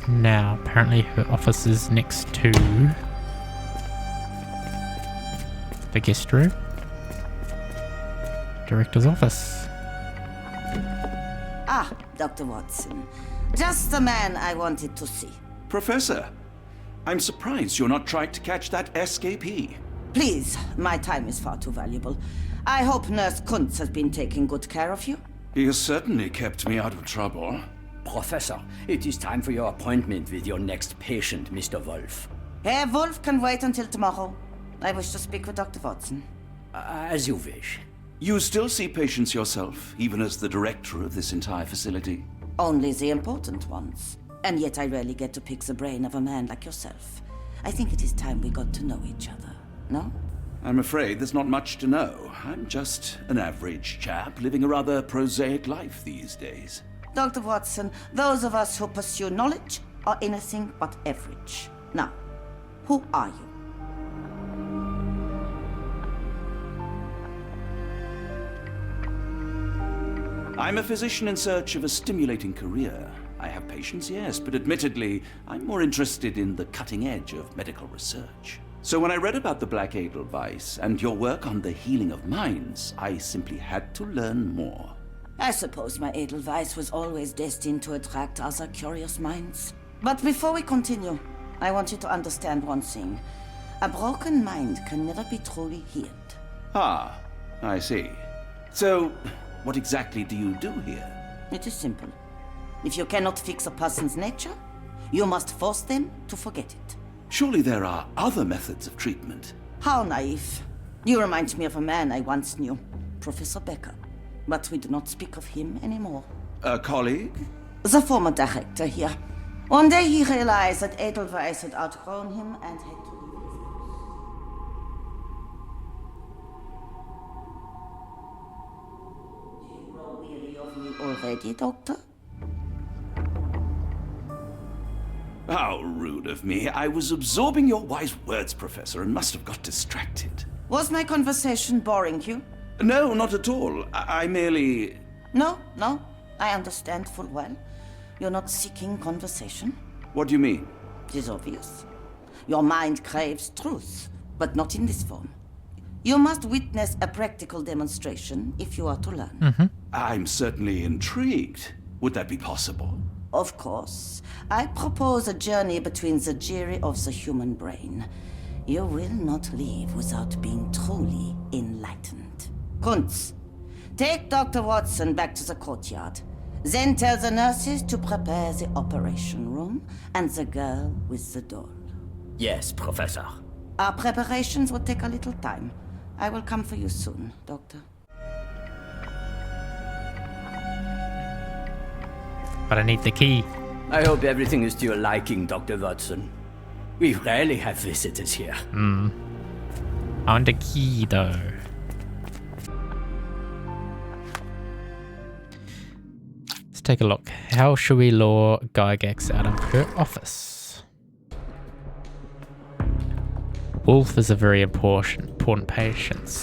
Now, apparently her office is next to the guest room. Director's office. Ah, Dr. Watson. Just the man I wanted to see. Professor, I'm surprised you're not trying to catch that escapee. Please, my time is far too valuable. I hope Nurse Kuntz has been taking good care of you. He has certainly kept me out of trouble. Professor, it is time for your appointment with your next patient, Mr. Wolf. Herr Wolf can wait until tomorrow. I wish to speak with Dr. Watson. As you wish. You still see patients yourself, even as the director of this entire facility? Only the important ones. And yet I rarely get to pick the brain of a man like yourself. I think it is time we got to know each other, no? I'm afraid there's not much to know. I'm just an average chap living a rather prosaic life these days. Dr. Watson, those of us who pursue knowledge are anything but average. Now, who are you? I'm a physician in search of a stimulating career. I have patients, yes, but admittedly, I'm more interested in the cutting edge of medical research. So when I read about the Black Edelweiss and your work on the healing of minds, I simply had to learn more. I suppose my Edelweiss was always destined to attract other curious minds. But before we continue, I want you to understand one thing. A broken mind can never be truly healed. Ah, I see. So, what exactly do you do here? It is simple. If you cannot fix a person's nature, you must force them to forget it. Surely there are other methods of treatment. How naive. You remind me of a man I once knew, Professor Becker. But we do not speak of him anymore. A colleague? The former director here. One day he realized that Edelweiss had outgrown him and had to leave his house. Do you grow weary of me already, Doctor? How rude of me. I was absorbing your wise words, Professor, and must have got distracted. Was my conversation boring you? No, not at all. I merely... No, I understand full well. You're not seeking conversation. What do you mean? It is obvious. Your mind craves truth, but not in this form. You must witness a practical demonstration if you are to learn. I'm certainly intrigued. Would that be possible? Of course. I propose a journey between the jury of the human brain. You will not leave without being truly enlightened. Kuntz, take Dr. Watson back to the courtyard. Then tell the nurses to prepare the operation room and the girl with the doll. Yes, Professor. Our preparations will take a little time. I will come for you soon, Doctor. But I need the key. I hope everything is to your liking, Dr. Watson. We rarely have visitors here. I want the key though. Let's take a look. How should we lure Gygax out of her office? Wolf is a very important patient.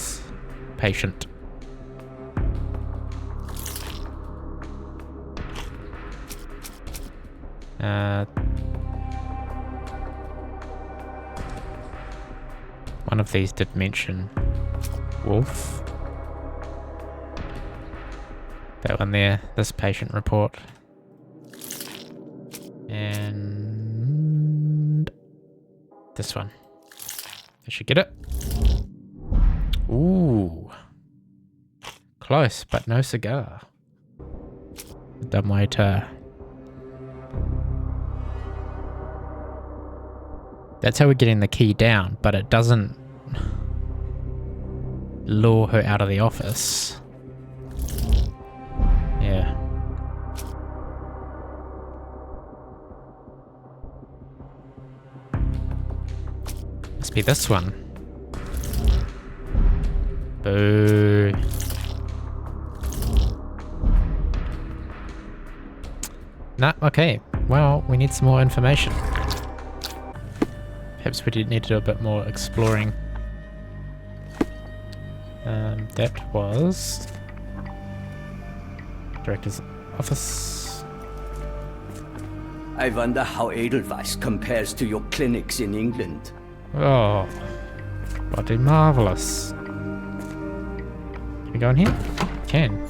One of these did mention Wolf. That one there, this patient report. And this one. I should get it. Ooh. Close, but no cigar. Dumb way to... That's how we're getting the key down, but it doesn't lure her out of the office. Yeah. Must be this one. Boo. Nah, okay. Well, we need some more information. Perhaps we did need to do a bit more exploring. That was Director's office. I wonder how Edelweiss compares to your clinics in England. Oh, bloody marvelous. Can we go in here? Can.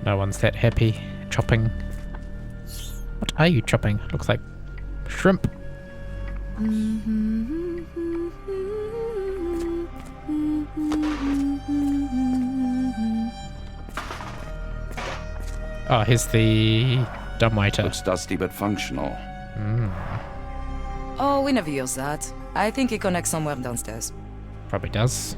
No one's that happy chopping. What are you chopping? Looks like shrimp. Oh, here's the dumbwaiter. Looks dusty but functional. Oh, we never use that. I think it connects somewhere downstairs. Probably does.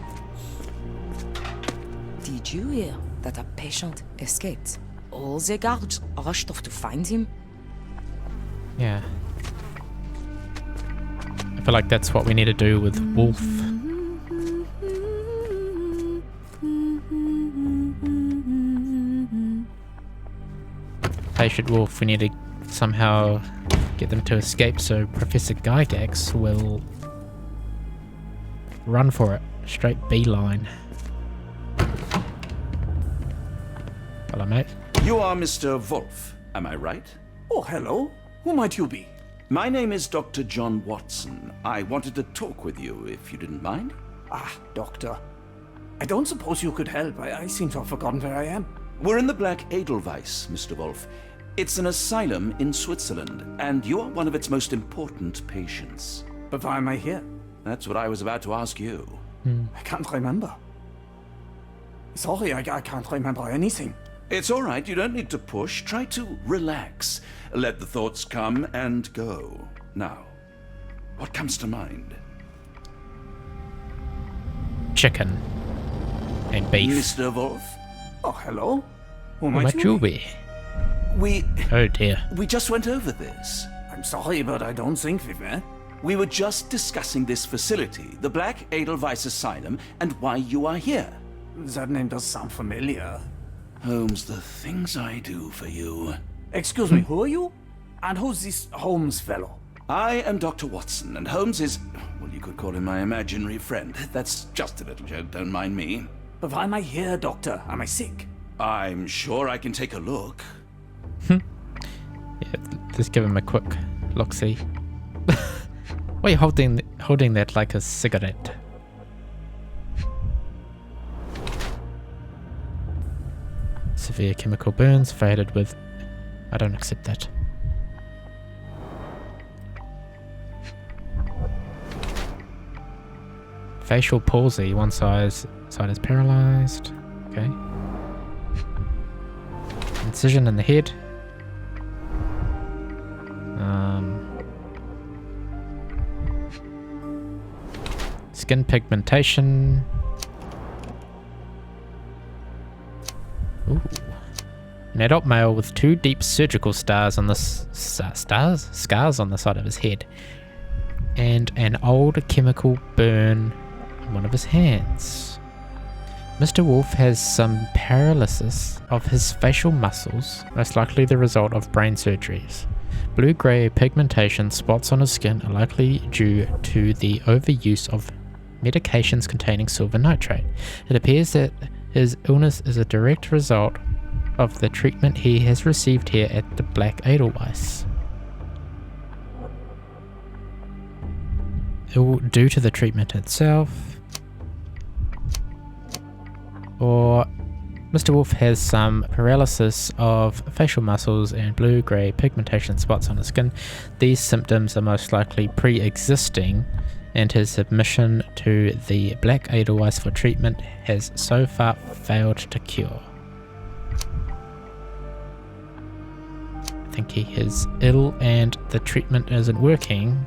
Did you hear that a patient escaped? All the guards rushed off to find him. Yeah. I feel like that's what we need to do with Wolf. Patient Wolf, we need to somehow get them to escape so Professor Gygax will run for it. Straight beeline. Hello, mate. You are Mr. Wolf, am I right? Oh, hello. Who might you be? My name is Dr. John Watson. I wanted to talk with you, if you didn't mind. Ah, Doctor. I don't suppose you could help. I seem to have forgotten where I am. We're in the Black Edelweiss, Mr. Wolf. It's an asylum in Switzerland, and you are one of its most important patients. But why am I here? That's what I was about to ask you. I can't remember. Sorry, I can't remember anything. It's all right, you don't need to push. Try to relax. Let the thoughts come and go. Now, what comes to mind? Chicken. And beef. Mr. Wolf? Oh, hello. Who Who might you be? Oh dear. We just went over this. I'm sorry, but I don't think we were. We were just discussing this facility, the Black Edelweiss Asylum, and why you are here. That name does sound familiar. Holmes, the things I do for you. Excuse me, who are you? And who's this Holmes fellow? I am Dr. Watson, and Holmes is, well, you could call him my imaginary friend. That's just a little joke, don't mind me. But why am I here, Doctor? Am I sick? I'm sure I can take a look. Yeah, just give him a quick look-see. Why are you holding that like a cigarette? Severe chemical burns, faded with... I don't accept that. Facial palsy, one side is paralyzed. Okay. Incision in the head. Skin pigmentation. Ooh. An adult male with 2 deep surgical scars on the scars on the side of his head, and an old chemical burn on one of his hands. Mr. Wolf has some paralysis of his facial muscles, most likely the result of brain surgeries. Blue-grey pigmentation spots on his skin are likely due to the overuse of medications containing silver nitrate. It appears that his illness is a direct result of the treatment he has received here at the Black Edelweiss. Due to the treatment itself, or Mr. Wolf has some paralysis of facial muscles and blue-grey pigmentation spots on his skin. These symptoms are most likely pre-existing, and his submission to the Black Edelweiss for treatment has so far failed to cure. I think he is ill and the treatment isn't working.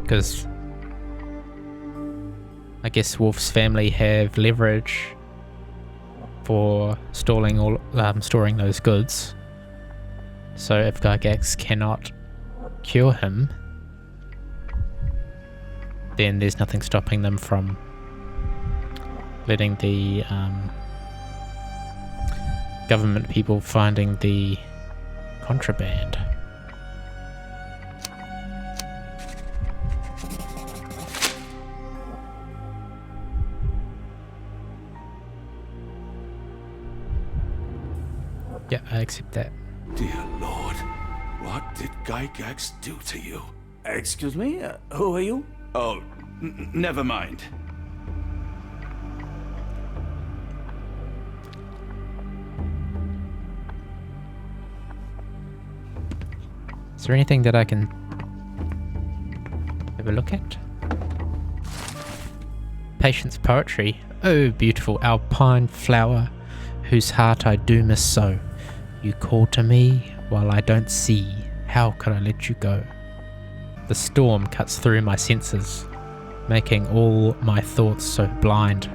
Because I guess Wolf's family have leverage for storing those goods. So if Gygax cannot cure him, then there's nothing stopping them from letting the government people finding the contraband. Yeah, I accept that. Dear Lord, what did Gygax do to you? Excuse me? Who are you? Oh, never mind. Is there anything that I can have a look at? Patience poetry. Oh, beautiful alpine flower, whose heart I do miss so. You call to me while I don't see. How could I let you go? The storm cuts through my senses, making all my thoughts so blind.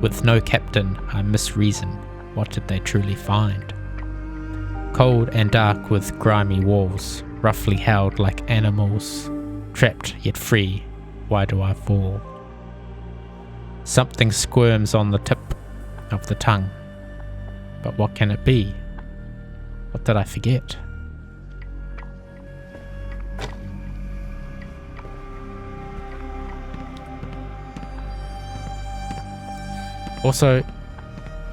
With no captain, I misreason. What did they truly find? Cold and dark with grimy walls, roughly held like animals. Trapped yet free, why do I fall? Something squirms on the tip of the tongue. But what can it be? What did I forget? Also,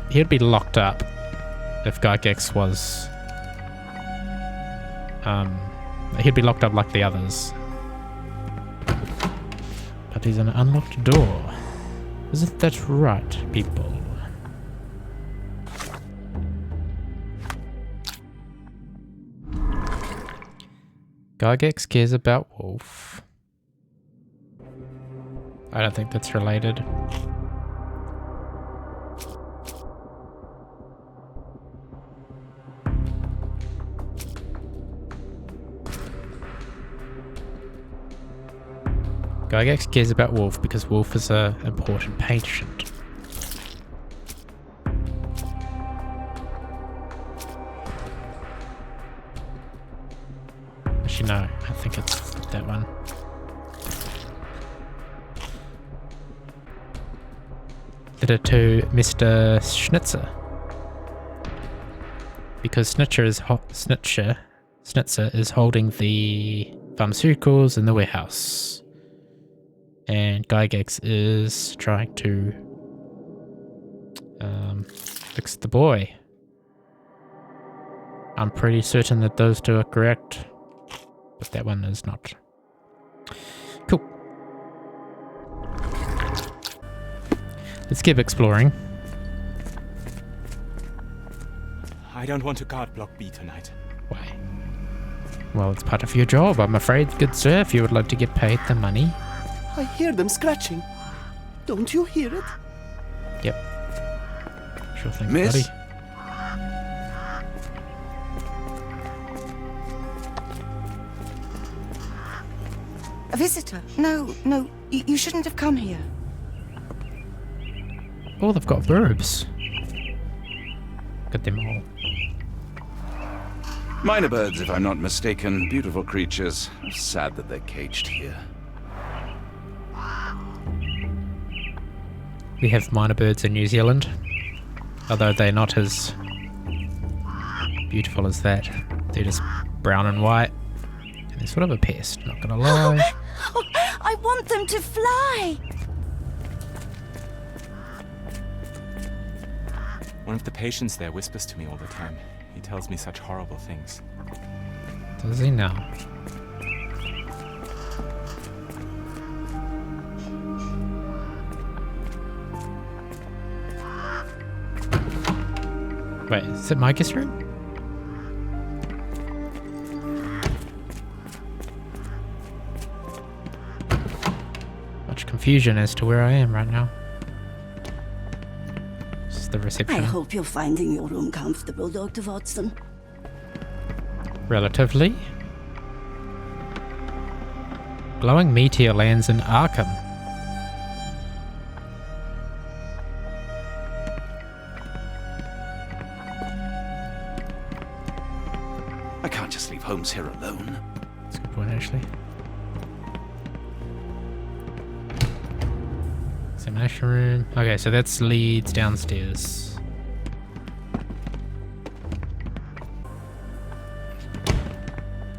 he'd be locked up if Gygax was... he'd be locked up like the others. But he's an unlocked door. Isn't that right, people? Gygax cares about Wolf. I don't think that's related. Gygax cares about Wolf because Wolf is an important patient. Actually, no, I think it's that one. Letter to Mr. Schnitzer. Because Snitzer is holding the pharmaceuticals in the warehouse. And Gygax is trying to fix the boy. I'm pretty certain that those two are correct, but that one is not. Cool. Let's keep exploring. I don't want to guard Block B tonight. Why? Well, it's part of your job, I'm afraid, good sir, if you would like to get paid the money. I hear them scratching. Don't you hear it? Yep. Sure thing, Miss? buddy. A visitor? No, you shouldn't have come here. Oh, they've got verbs. Look at them all. Minor birds, if I'm not mistaken. Beautiful creatures. Sad that they're caged here. We have minor birds in New Zealand, although they're not as beautiful as that. They're just brown and white, and they're sort of a pest, not gonna lie. I want them to fly! One of the patients there whispers to me all the time. He tells me such horrible things. Does he now? Wait, is it my guest room? Much confusion as to where I am right now. This is the reception. I hope you're finding your room comfortable, Dr. Watson. Relatively. Glowing meteor lands in Arkham. I can't just leave Holmes here alone. That's a good point, actually. Examination room. Okay, so that's leads downstairs.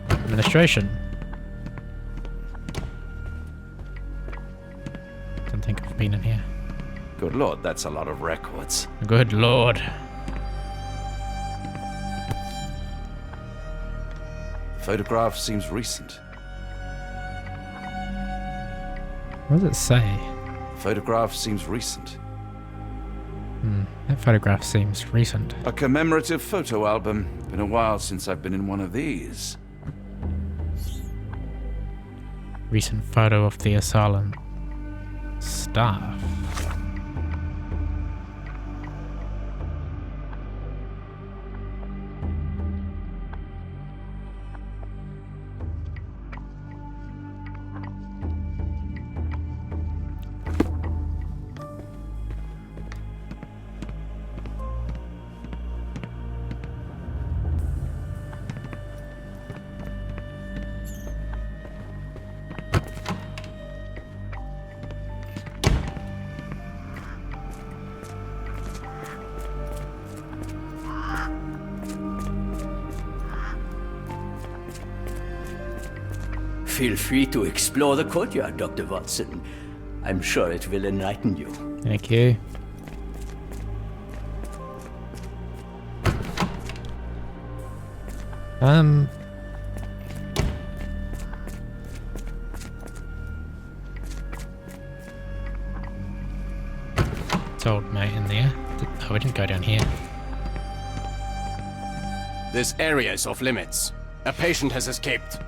Administration. Don't think I've been in here. Good lord, that's a lot of records. Good lord. Photograph seems recent. What does it say? Photograph seems recent. That photograph seems recent. A commemorative photo album. Been a while since I've been in one of these. Recent photo of the asylum staff. Feel free to explore the courtyard, Dr. Watson. I'm sure it will enlighten you. Thank you. It's old mate in there. Oh, we didn't go down here. This area is off limits. A patient has escaped.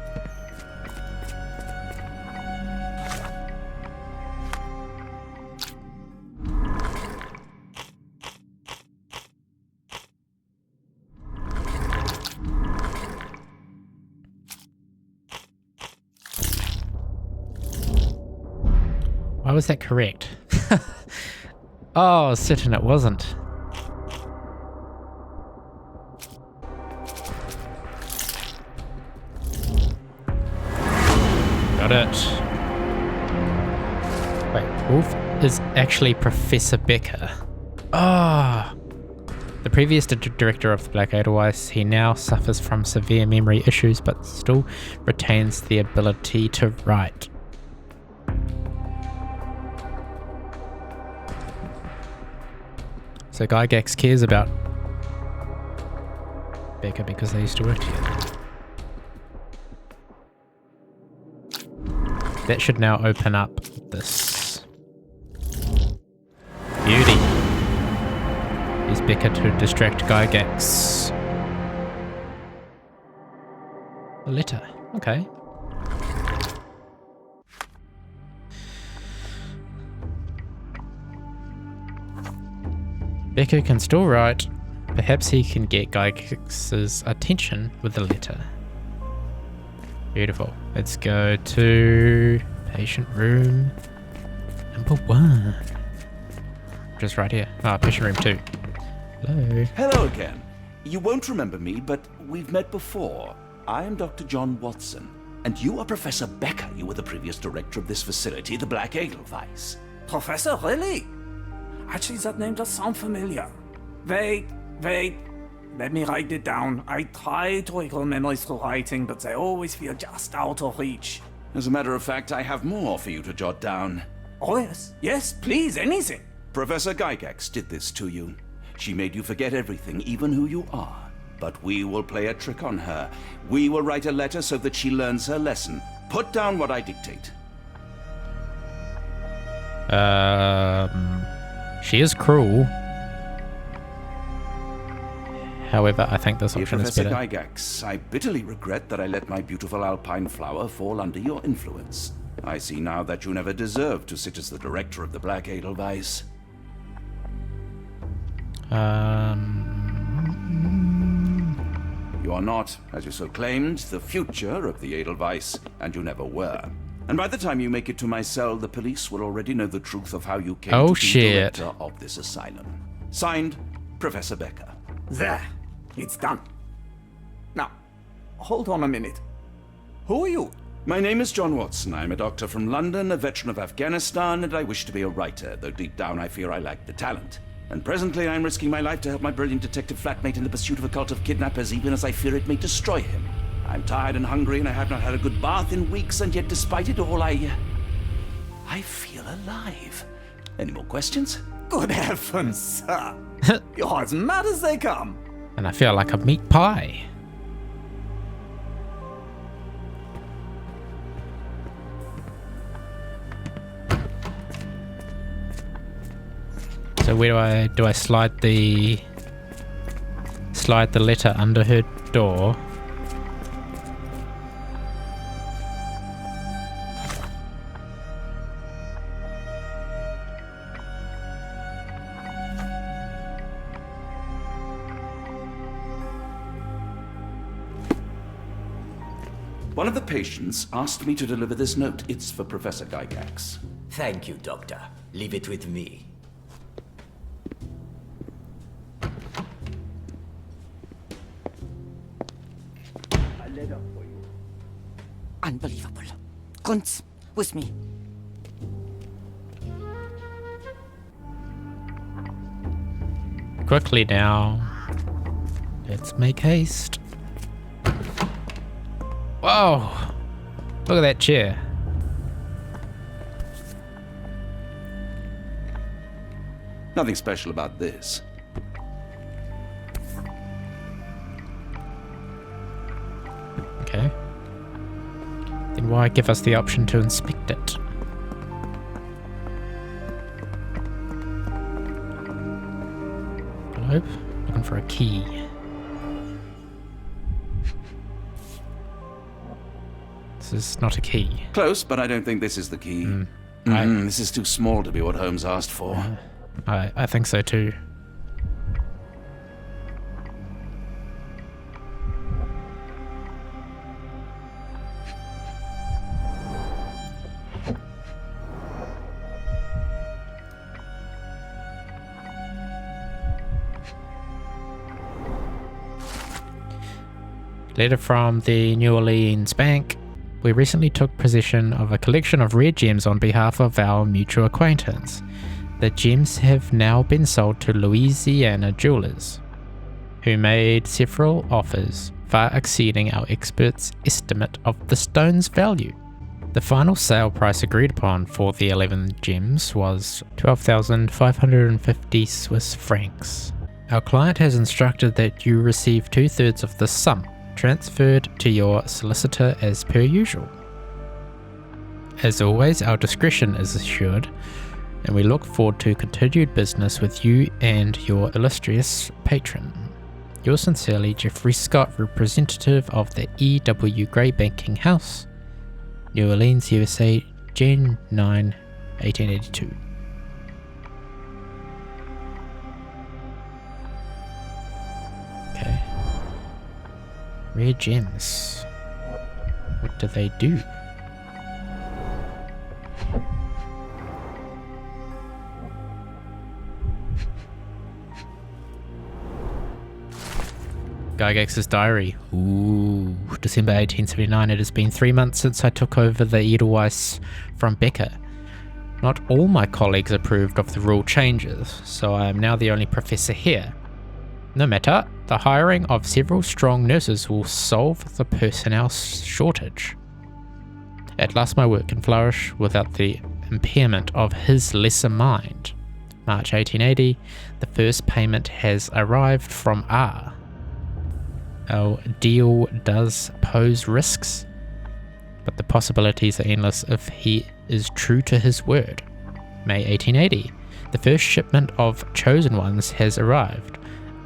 Why was that correct? Oh, certain it wasn't. Got it. Wait, Wolf is actually Professor Becker. Ah. The previous director of the Black Edelweiss, he now suffers from severe memory issues but still retains the ability to write. So Gygax cares about Becker because they used to work together. That should now open up this. Beauty. Use Becker to distract Gygax. A letter. Okay. Becker can still write. Perhaps he can get Gygax's attention with the letter. Beautiful. Let's go to patient room number 1. Just right here. Ah, patient room 2. Hello. Hello again. You won't remember me, but we've met before. I am Dr. John Watson, and you are Professor Becker. You were the previous director of this facility, the Black Edelweiss. Professor, really? Actually, that name does sound familiar. Wait. Let me write it down. I try to recall memories through writing, but they always feel just out of reach. As a matter of fact, I have more for you to jot down. Oh, yes. Yes, please, anything. Professor Gygax did this to you. She made you forget everything, even who you are. But we will play a trick on her. We will write a letter so that she learns her lesson. Put down what I dictate. She is cruel. However, I think this option is better. Professor Gygax, I bitterly regret that I let my beautiful alpine flower fall under your influence. I see now that you never deserved to sit as the director of the Black Edelweiss. You are not, as you so claimed, the future of the Edelweiss, and you never were. And by the time you make it to my cell, the police will already know the truth of how you came to be director of this asylum. Signed, Professor Becker. There. It's done. Now, hold on a minute. Who are you? My name is John Watson. I'm a doctor from London, a veteran of Afghanistan, and I wish to be a writer, though deep down I fear I lack the talent. And presently I'm risking my life to help my brilliant detective flatmate in the pursuit of a cult of kidnappers, even as I fear it may destroy him. I'm tired and hungry, and I have not had a good bath in weeks, and yet despite it all, I feel alive. Any more questions? Good heavens, sir. You're as mad as they come. And I feel like a meat pie. So where do I slide the letter under her door? One of the patients asked me to deliver this note. It's for Professor Gygax. Thank you, Doctor. Leave it with me. A letter for you. Unbelievable. Kunz, with me. Quickly now. Let's make haste. Whoa! Look at that chair. Nothing special about this. Okay. Then why give us the option to inspect it? Globe? Looking for a key. This is not a key. Close, but I don't think this is the key. This is too small to be what Holmes asked for. I think so too. Letter from the New Orleans Bank. We recently took possession of a collection of rare gems on behalf of our mutual acquaintance. The gems have now been sold to Louisiana jewelers, who made several offers, far exceeding our experts' estimate of the stone's value. The final sale price agreed upon for the 11 gems was 12,550 Swiss francs. Our client has instructed that you receive 2/3 of the sum, transferred to your solicitor as per usual. As always, our discretion is assured, and we look forward to continued business with you and your illustrious patron. Yours sincerely, Jeffrey Scott, representative of the E.W. Gray Banking House, New Orleans, USA, June 9, 1882. Okay. Rare gems. What do they do? Gygax's diary. Ooh, December 1879. It has been 3 months since I took over the Edelweiss from Becker. Not all my colleagues approved of the rule changes, so I am now the only professor here. No matter, the hiring of several strong nurses will solve the personnel shortage. At last my work can flourish without the impairment of his lesser mind. March 1880, the first payment has arrived from R. Our deal does pose risks, but the possibilities are endless if he is true to his word. May 1880, the first shipment of chosen ones has arrived.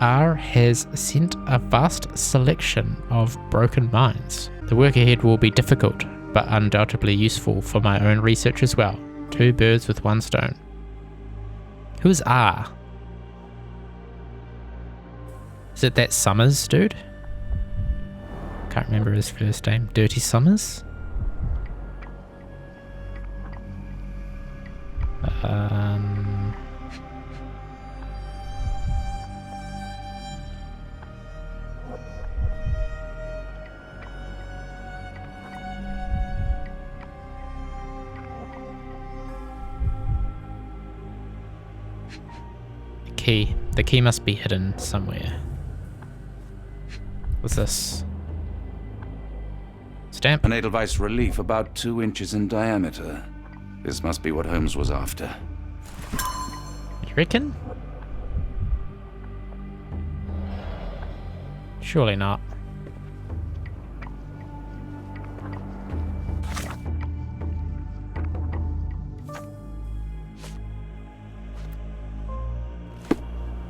R has sent a vast selection of broken mines. The work ahead will be difficult, but undoubtedly useful for my own research as well. 2 birds with 1 stone. Who is R? Is it that Summers dude? Can't remember his first name. Dirty Summers? Key. The key must be hidden somewhere. What's this? Stamp. An Edelweiss relief about 2 inches in diameter. This must be what Holmes was after. You reckon? Surely not.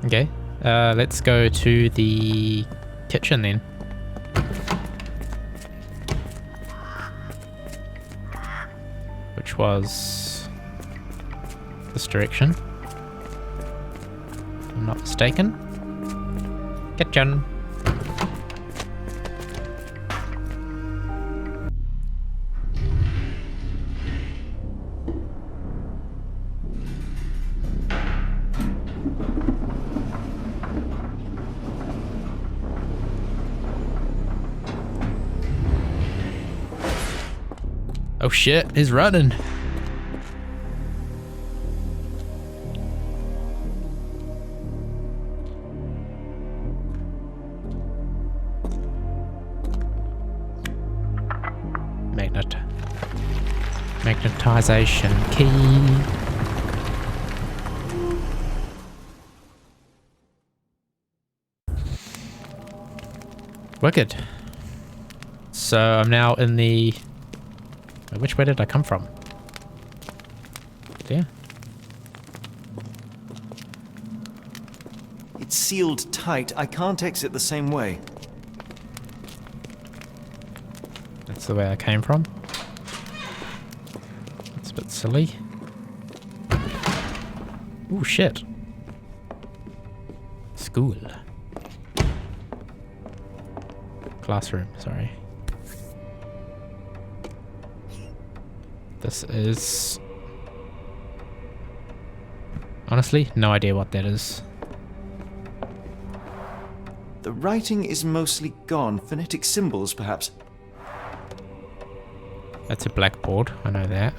Okay, let's go to the kitchen then. Which was this direction, if I'm not mistaken. Kitchen. Oh shit, he's running. Magnetization key. Wicked. So I'm now in the... Which way did I come from? There. It's sealed tight. I can't exit the same way. That's the way I came from. That's a bit silly. Ooh, shit. School. Classroom, sorry. This is... Honestly, no idea what that is. The writing is mostly gone. Phonetic symbols, perhaps. That's a blackboard, I know that.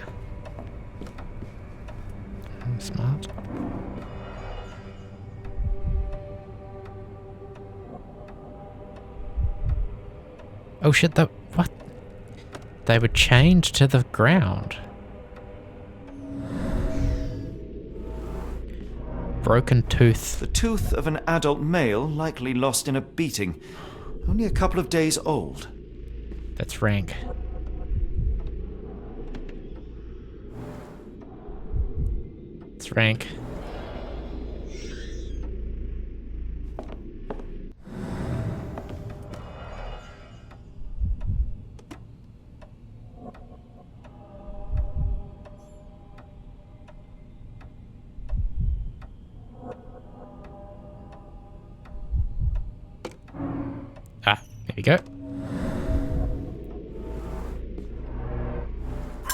I'm smart. Oh shit, what? They were chained to the ground. Broken tooth. The tooth of an adult male, likely lost in a beating. Only a couple of days old. That's rank. It's rank. There we go.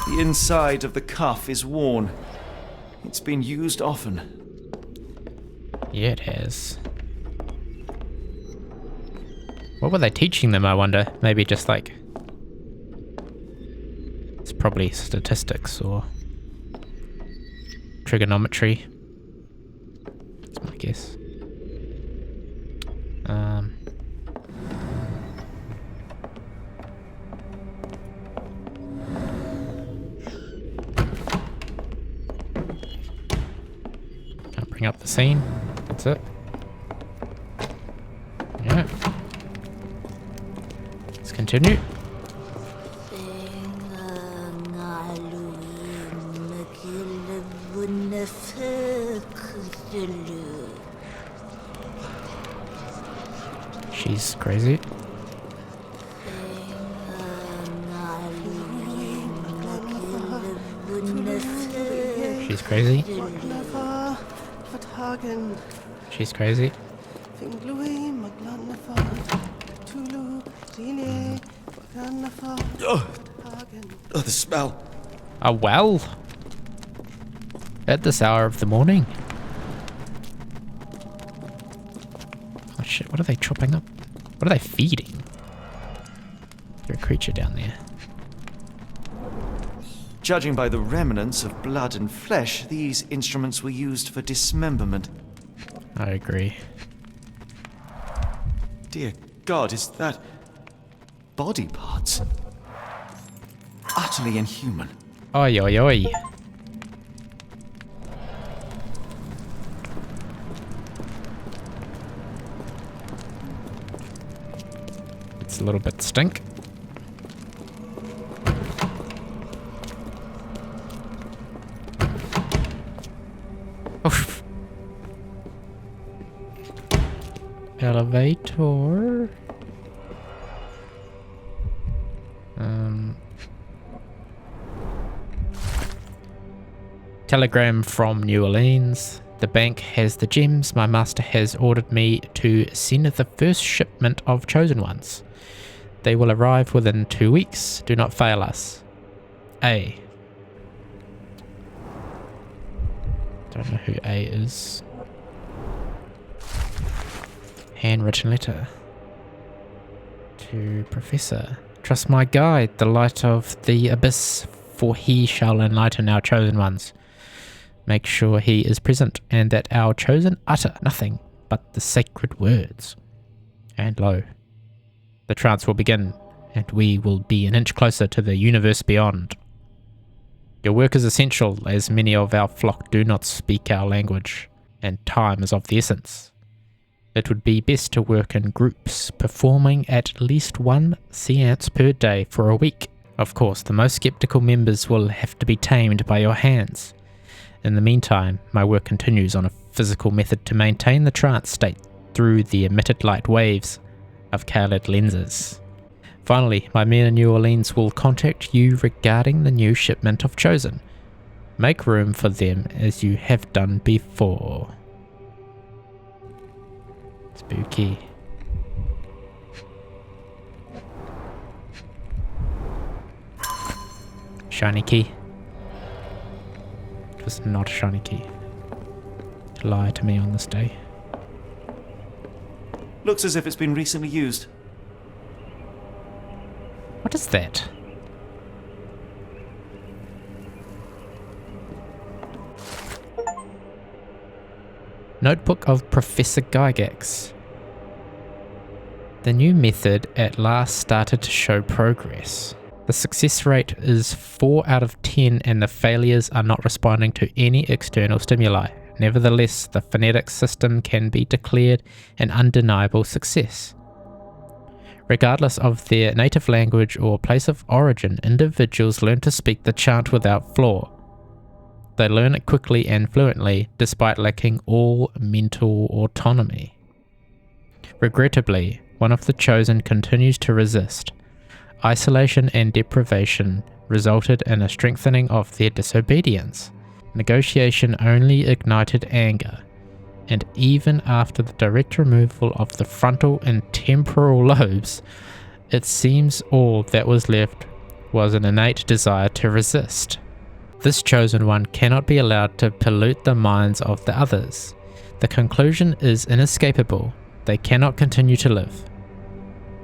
The inside of the cuff is worn. It's been used often. Yeah, it has. What were they teaching them, I wonder? Maybe just like... It's probably statistics or... trigonometry. That's my guess. Bring up the scene. That's it. Yeah. Let's continue. She's crazy. She's crazy. She's crazy. Oh, the smell. A well? At this hour of the morning? Oh shit, what are they chopping up? What are they feeding? There's a creature down there. Judging by the remnants of blood and flesh, these instruments were used for dismemberment. I agree. Dear God, is that... body parts? Utterly inhuman. Oi, oi, oi. It's a little bit stink. Elevator. Telegram from New Orleans. The bank has the gems. My master has ordered me to send the first shipment of chosen ones. They will arrive within 2 weeks. Do not fail us. A. Don't know who A is. Handwritten letter. To Professor. Trust my guide. The light of the abyss for he shall enlighten our chosen ones. Make sure he is present, and that our chosen utter nothing but the sacred words. And lo, the trance will begin, and we will be an inch closer to the universe beyond. Your work is essential, as many of our flock do not speak our language, and time is of the essence. It would be best to work in groups, performing at least one seance per day for a week. Of course, the most skeptical members will have to be tamed by your hands. In the meantime, my work continues on a physical method to maintain the trance state through the emitted light waves of colored lenses. Finally, my men in New Orleans will contact you regarding the new shipment of Chosen. Make room for them as you have done before. Spooky. Shiny key. It was not a shiny key. Lie to me on this day. Looks as if it's been recently used. What is that? Notebook of Professor Gygax. The new method at last started to show progress. The success rate is 4 out of 10 and the failures are not responding to any external stimuli. Nevertheless, the phonetic system can be declared an undeniable success. Regardless of their native language or place of origin, individuals learn to speak the chant without flaw. They learn it quickly and fluently, despite lacking all mental autonomy. Regrettably, one of the chosen continues to resist. Isolation and deprivation resulted in a strengthening of their disobedience. Negotiation only ignited anger, and even after the direct removal of the frontal and temporal lobes, it seems all that was left was an innate desire to resist. This chosen one cannot be allowed to pollute the minds of the others. The conclusion is inescapable. They cannot continue to live.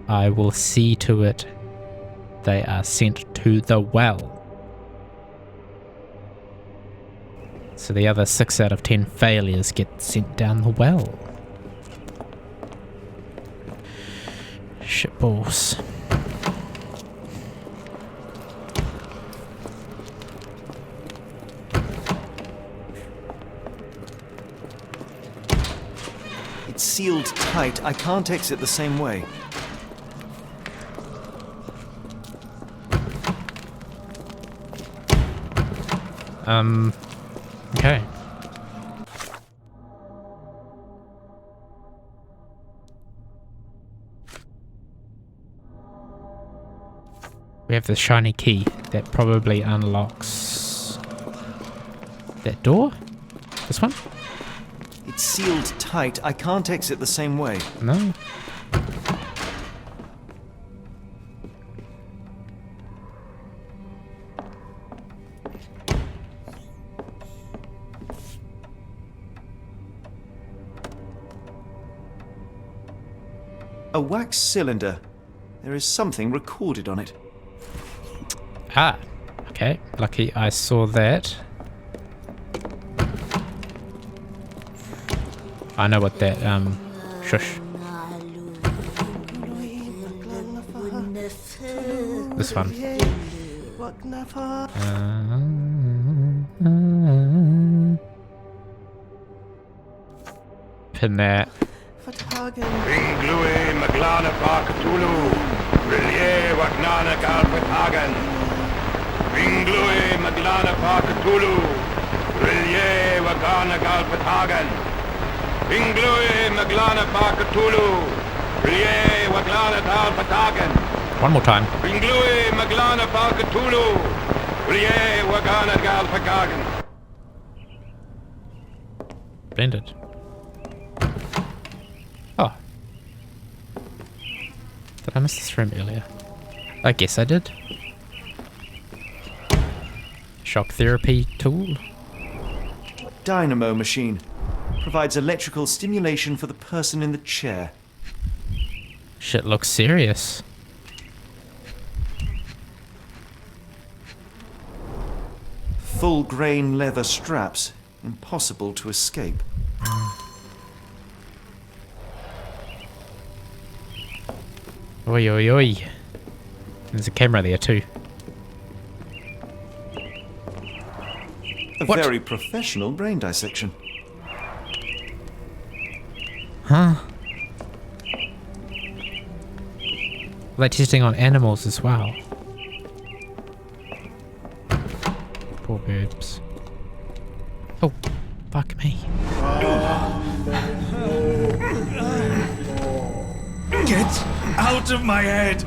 I will see to it they are sent to the well. So the other 6 out of 10 failures get sent down the well. Shitballs. It's sealed tight. I can't exit the same way. Okay. We have the shiny key that probably unlocks that door? This one? It's sealed tight. I can't exit the same way. No. A wax cylinder. There is something recorded on it. Ah, okay. Lucky I saw that. I know what that, shush. This one. Pin that. Ringlui Maglana Parkatulu, Rillier Wagnana Galpatagan. Ringlui Maglana Parkatulu, Rillier Wagana Galpatagan. Ringlui Maglana Parkatulu, Rillier Waglana Galpatagan. One more time. Ringlui Maglana Parkatulu, Rillier Wagana Galpatagan. Blended. Oh. Did I miss this room earlier? I guess I did. Shock therapy tool. Dynamo machine. Provides electrical stimulation for the person in the chair. Shit looks serious. full-grain leather straps. Impossible to escape. Oi, oi, oi. There's a camera there too. A very professional brain dissection. Huh? They're testing on animals as well. Poor birds. Oh, fuck me. Get out of my head!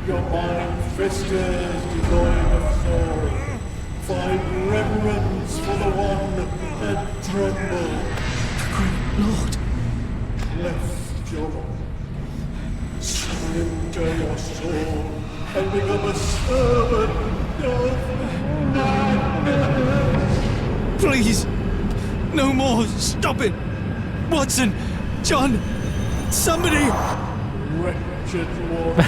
Your mind festers devoid of soul. Find reverence for the one that trembled. The great lord! Left your surrender your soul and become a servant of madness. Please! No more! Stop it! Watson! John! Somebody! Wretched mortal,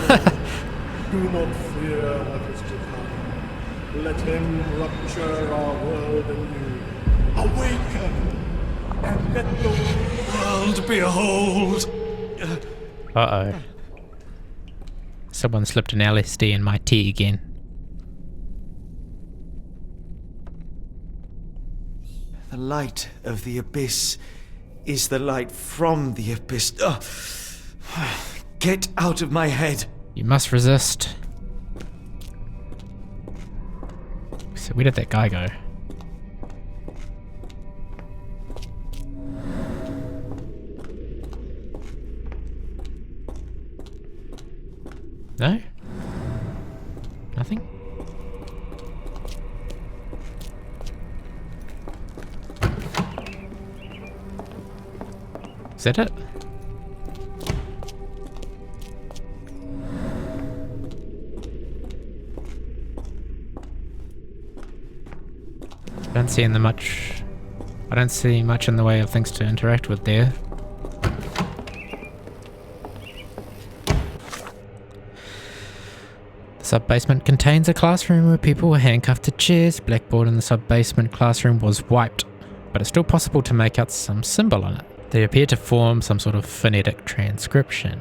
do not fear what is to come. Let him rupture our world anew. Awaken! And let the world behold! Uh-oh. Someone slipped an LSD in my tea again. The light of the abyss is the light from the abyss. Get out of my head! You must resist. So where did that guy go? No? Nothing? Is that it? I don't see much in the way of things to interact with there. The sub-basement contains a classroom where people were handcuffed to chairs. Blackboard in the sub-basement classroom was wiped, but it's still possible to make out some symbol on it. They appear to form some sort of phonetic transcription.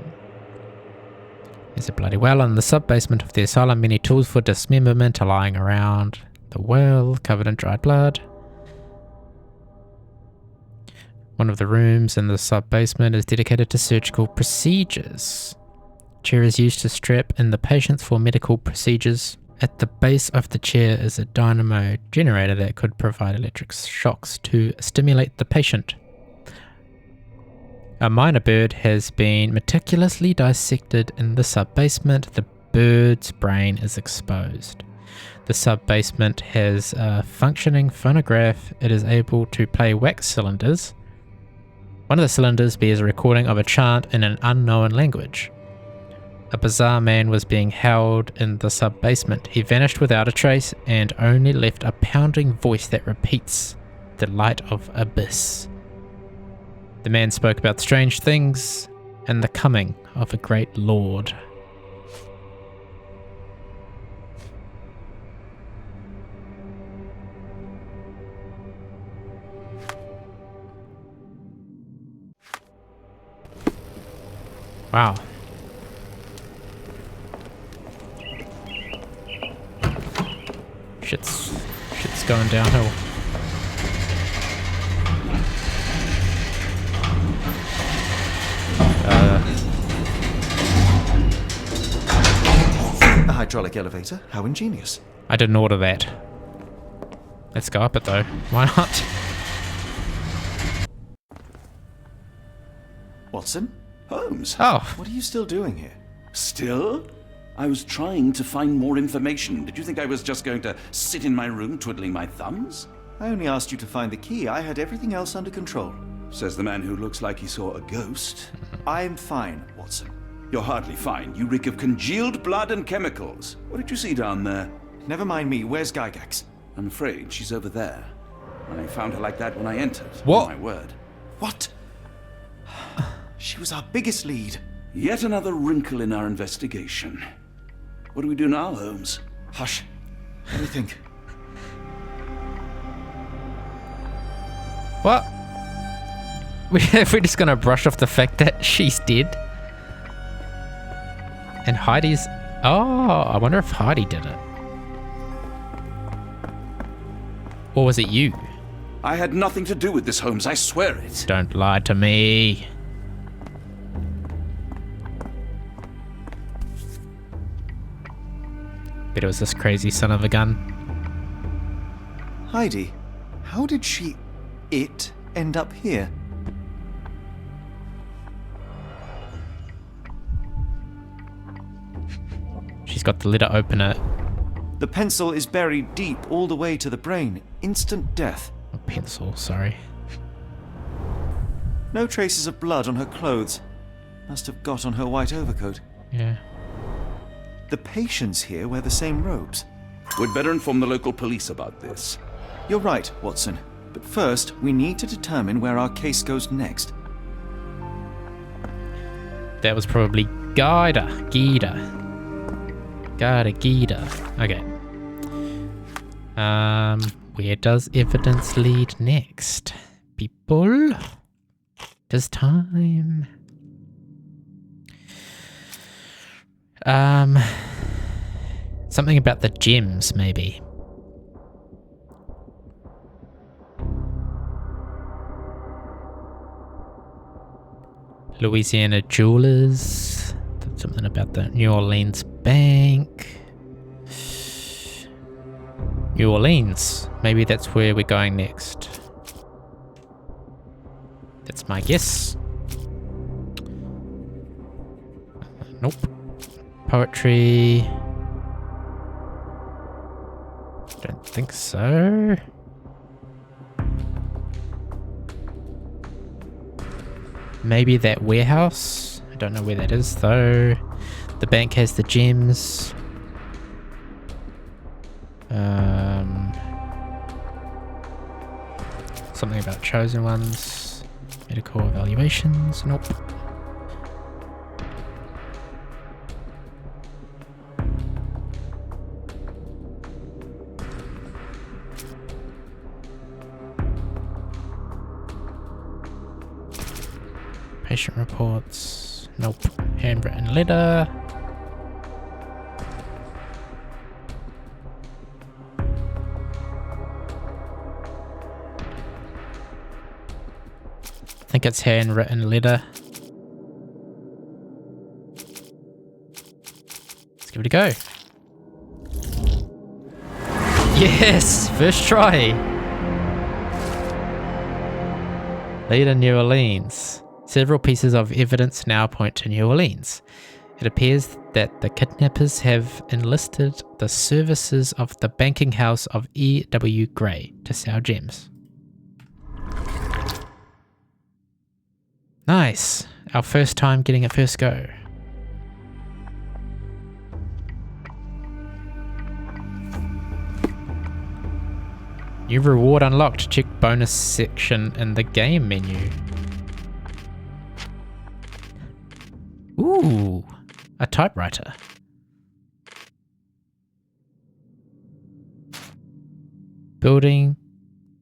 There's a bloody well in the sub-basement of the asylum. Many tools for dismemberment are lying around. The well, covered in dried blood. One of the rooms in the sub-basement is dedicated to surgical procedures. Chair is used to strap in the patients for medical procedures. At the base of the chair is a dynamo generator that could provide electric shocks to stimulate the patient. A minor bird has been meticulously dissected in the sub-basement. The bird's brain is exposed. The sub-basement has a functioning phonograph. It is able to play wax cylinders. One of the cylinders bears a recording of a chant in an unknown language. A bizarre man was being held in the sub-basement. He vanished without a trace and only left a pounding voice that repeats, "The light of abyss." The man spoke about strange things and the coming of a great lord. Wow. Shit's going downhill. A hydraulic elevator? How ingenious. I didn't order that. Let's go up it though. Why not? Watson? Holmes? Oh. What are you still doing here? Still? I was trying to find more information. Did you think I was just going to sit in my room twiddling my thumbs? I only asked you to find the key. I had everything else under control. Says the man who looks like he saw a ghost. I'm fine, Watson. You're hardly fine. You reek of congealed blood and chemicals. What did you see down there? Never mind me. Where's Gygax? I'm afraid she's over there. I found her like that when I entered. What? My word. What? She was our biggest lead. Yet another wrinkle in our investigation. What do we do now, Holmes? Hush. Let me think. What? We're just gonna brush off the fact that she's dead. And Heidi's... Oh, I wonder if Heidi did it. Or was it you? I had nothing to do with this, Holmes, I swear it. Don't lie to me. Bet it was this crazy son of a gun. Heidi, how did it end up here? She's got the letter opener. The pencil is buried deep all the way to the brain. Instant death. A pencil, sorry. No traces of blood on her clothes. Must have got on her white overcoat. Yeah. The patients here wear the same robes. We'd better inform the local police about this. You're right, Watson. But first, we need to determine where our case goes next. That was probably Gida. Okay. Where does evidence lead next? People? Does time? Something about the gems, maybe. Louisiana Jewelers. Something about the New Orleans Bank. New Orleans. Maybe that's where we're going next. That's my guess. Nope. Poetry. Don't think so. Maybe that warehouse. I don't know where that is though. The bank has the gems. Something about chosen ones. Medical evaluations. Nope. Patient reports. Nope. Handwritten letter. I think it's handwritten letter. Let's give it a go. Yes! First try! Leader New Orleans. Several pieces of evidence now point to New Orleans. It appears that the kidnappers have enlisted the services of the banking house of E.W. Gray to sell gems. Nice. Our first time getting a first go. New reward unlocked. Check bonus section in the game menu. Ooh, a typewriter. Building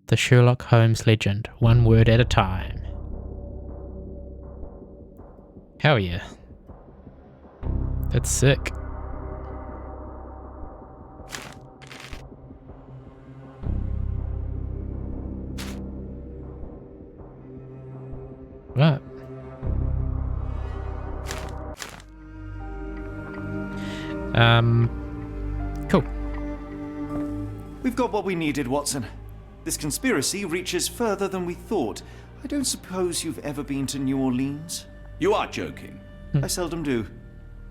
the Sherlock Holmes legend, one word at a time. Hell yeah. That's sick. Right. Cool. We've got what we needed, Watson. This conspiracy reaches further than we thought. I don't suppose you've ever been to New Orleans? You are joking. I seldom do.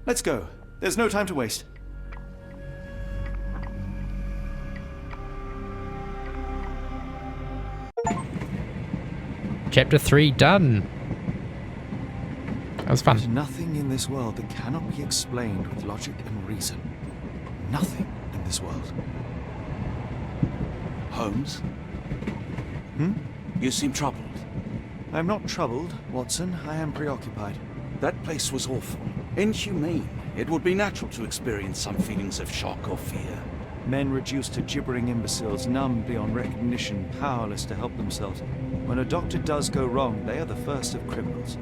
Let's go. There's no time to waste. Chapter 3 done. That was fun. There's nothing in this world that cannot be explained with logic and reason. Nothing in this world. Holmes? You seem troubled. I'm not troubled, Watson. I am preoccupied. That place was awful. Inhumane. It would be natural to experience some feelings of shock or fear. Men reduced to gibbering imbeciles, numb beyond recognition, powerless to help themselves. When a doctor does go wrong, they are the first of criminals.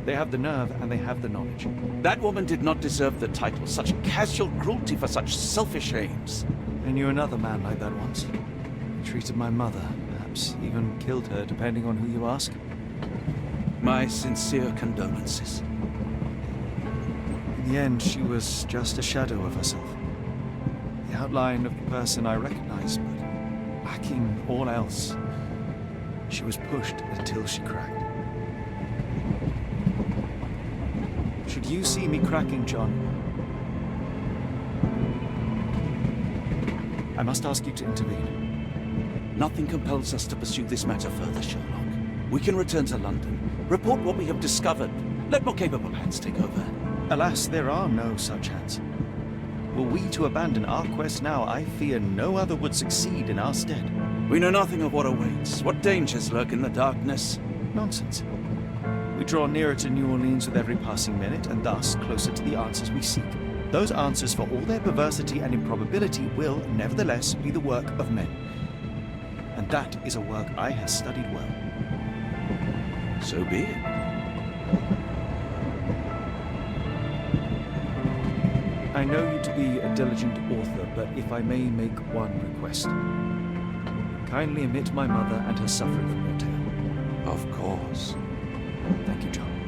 They have the nerve and they have the knowledge. That woman did not deserve the title. Such casual cruelty for such selfish aims. I knew another man like that once. He treated my mother, perhaps even killed her, depending on who you ask. My sincere condolences. In the end, she was just a shadow of herself. The outline of the person I recognized, but lacking all else. She was pushed until she cracked. Should you see me cracking, John, I must ask you to intervene. Nothing compels us to pursue this matter further, Sherlock. We can return to London, report what we have discovered. Let more capable hands take over. Alas, there are no such hands. Were we to abandon our quest now, I fear no other would succeed in our stead. We know nothing of what awaits, what dangers lurk in the darkness. Nonsense. We draw nearer to New Orleans with every passing minute, and thus closer to the answers we seek. Those answers, for all their perversity and improbability, will, nevertheless, be the work of men. And that is a work I have studied well. So be it. I know you to be a diligent author, but if I may make one request. Kindly omit my mother and her suffering from your tale. Of course. Thank you, John.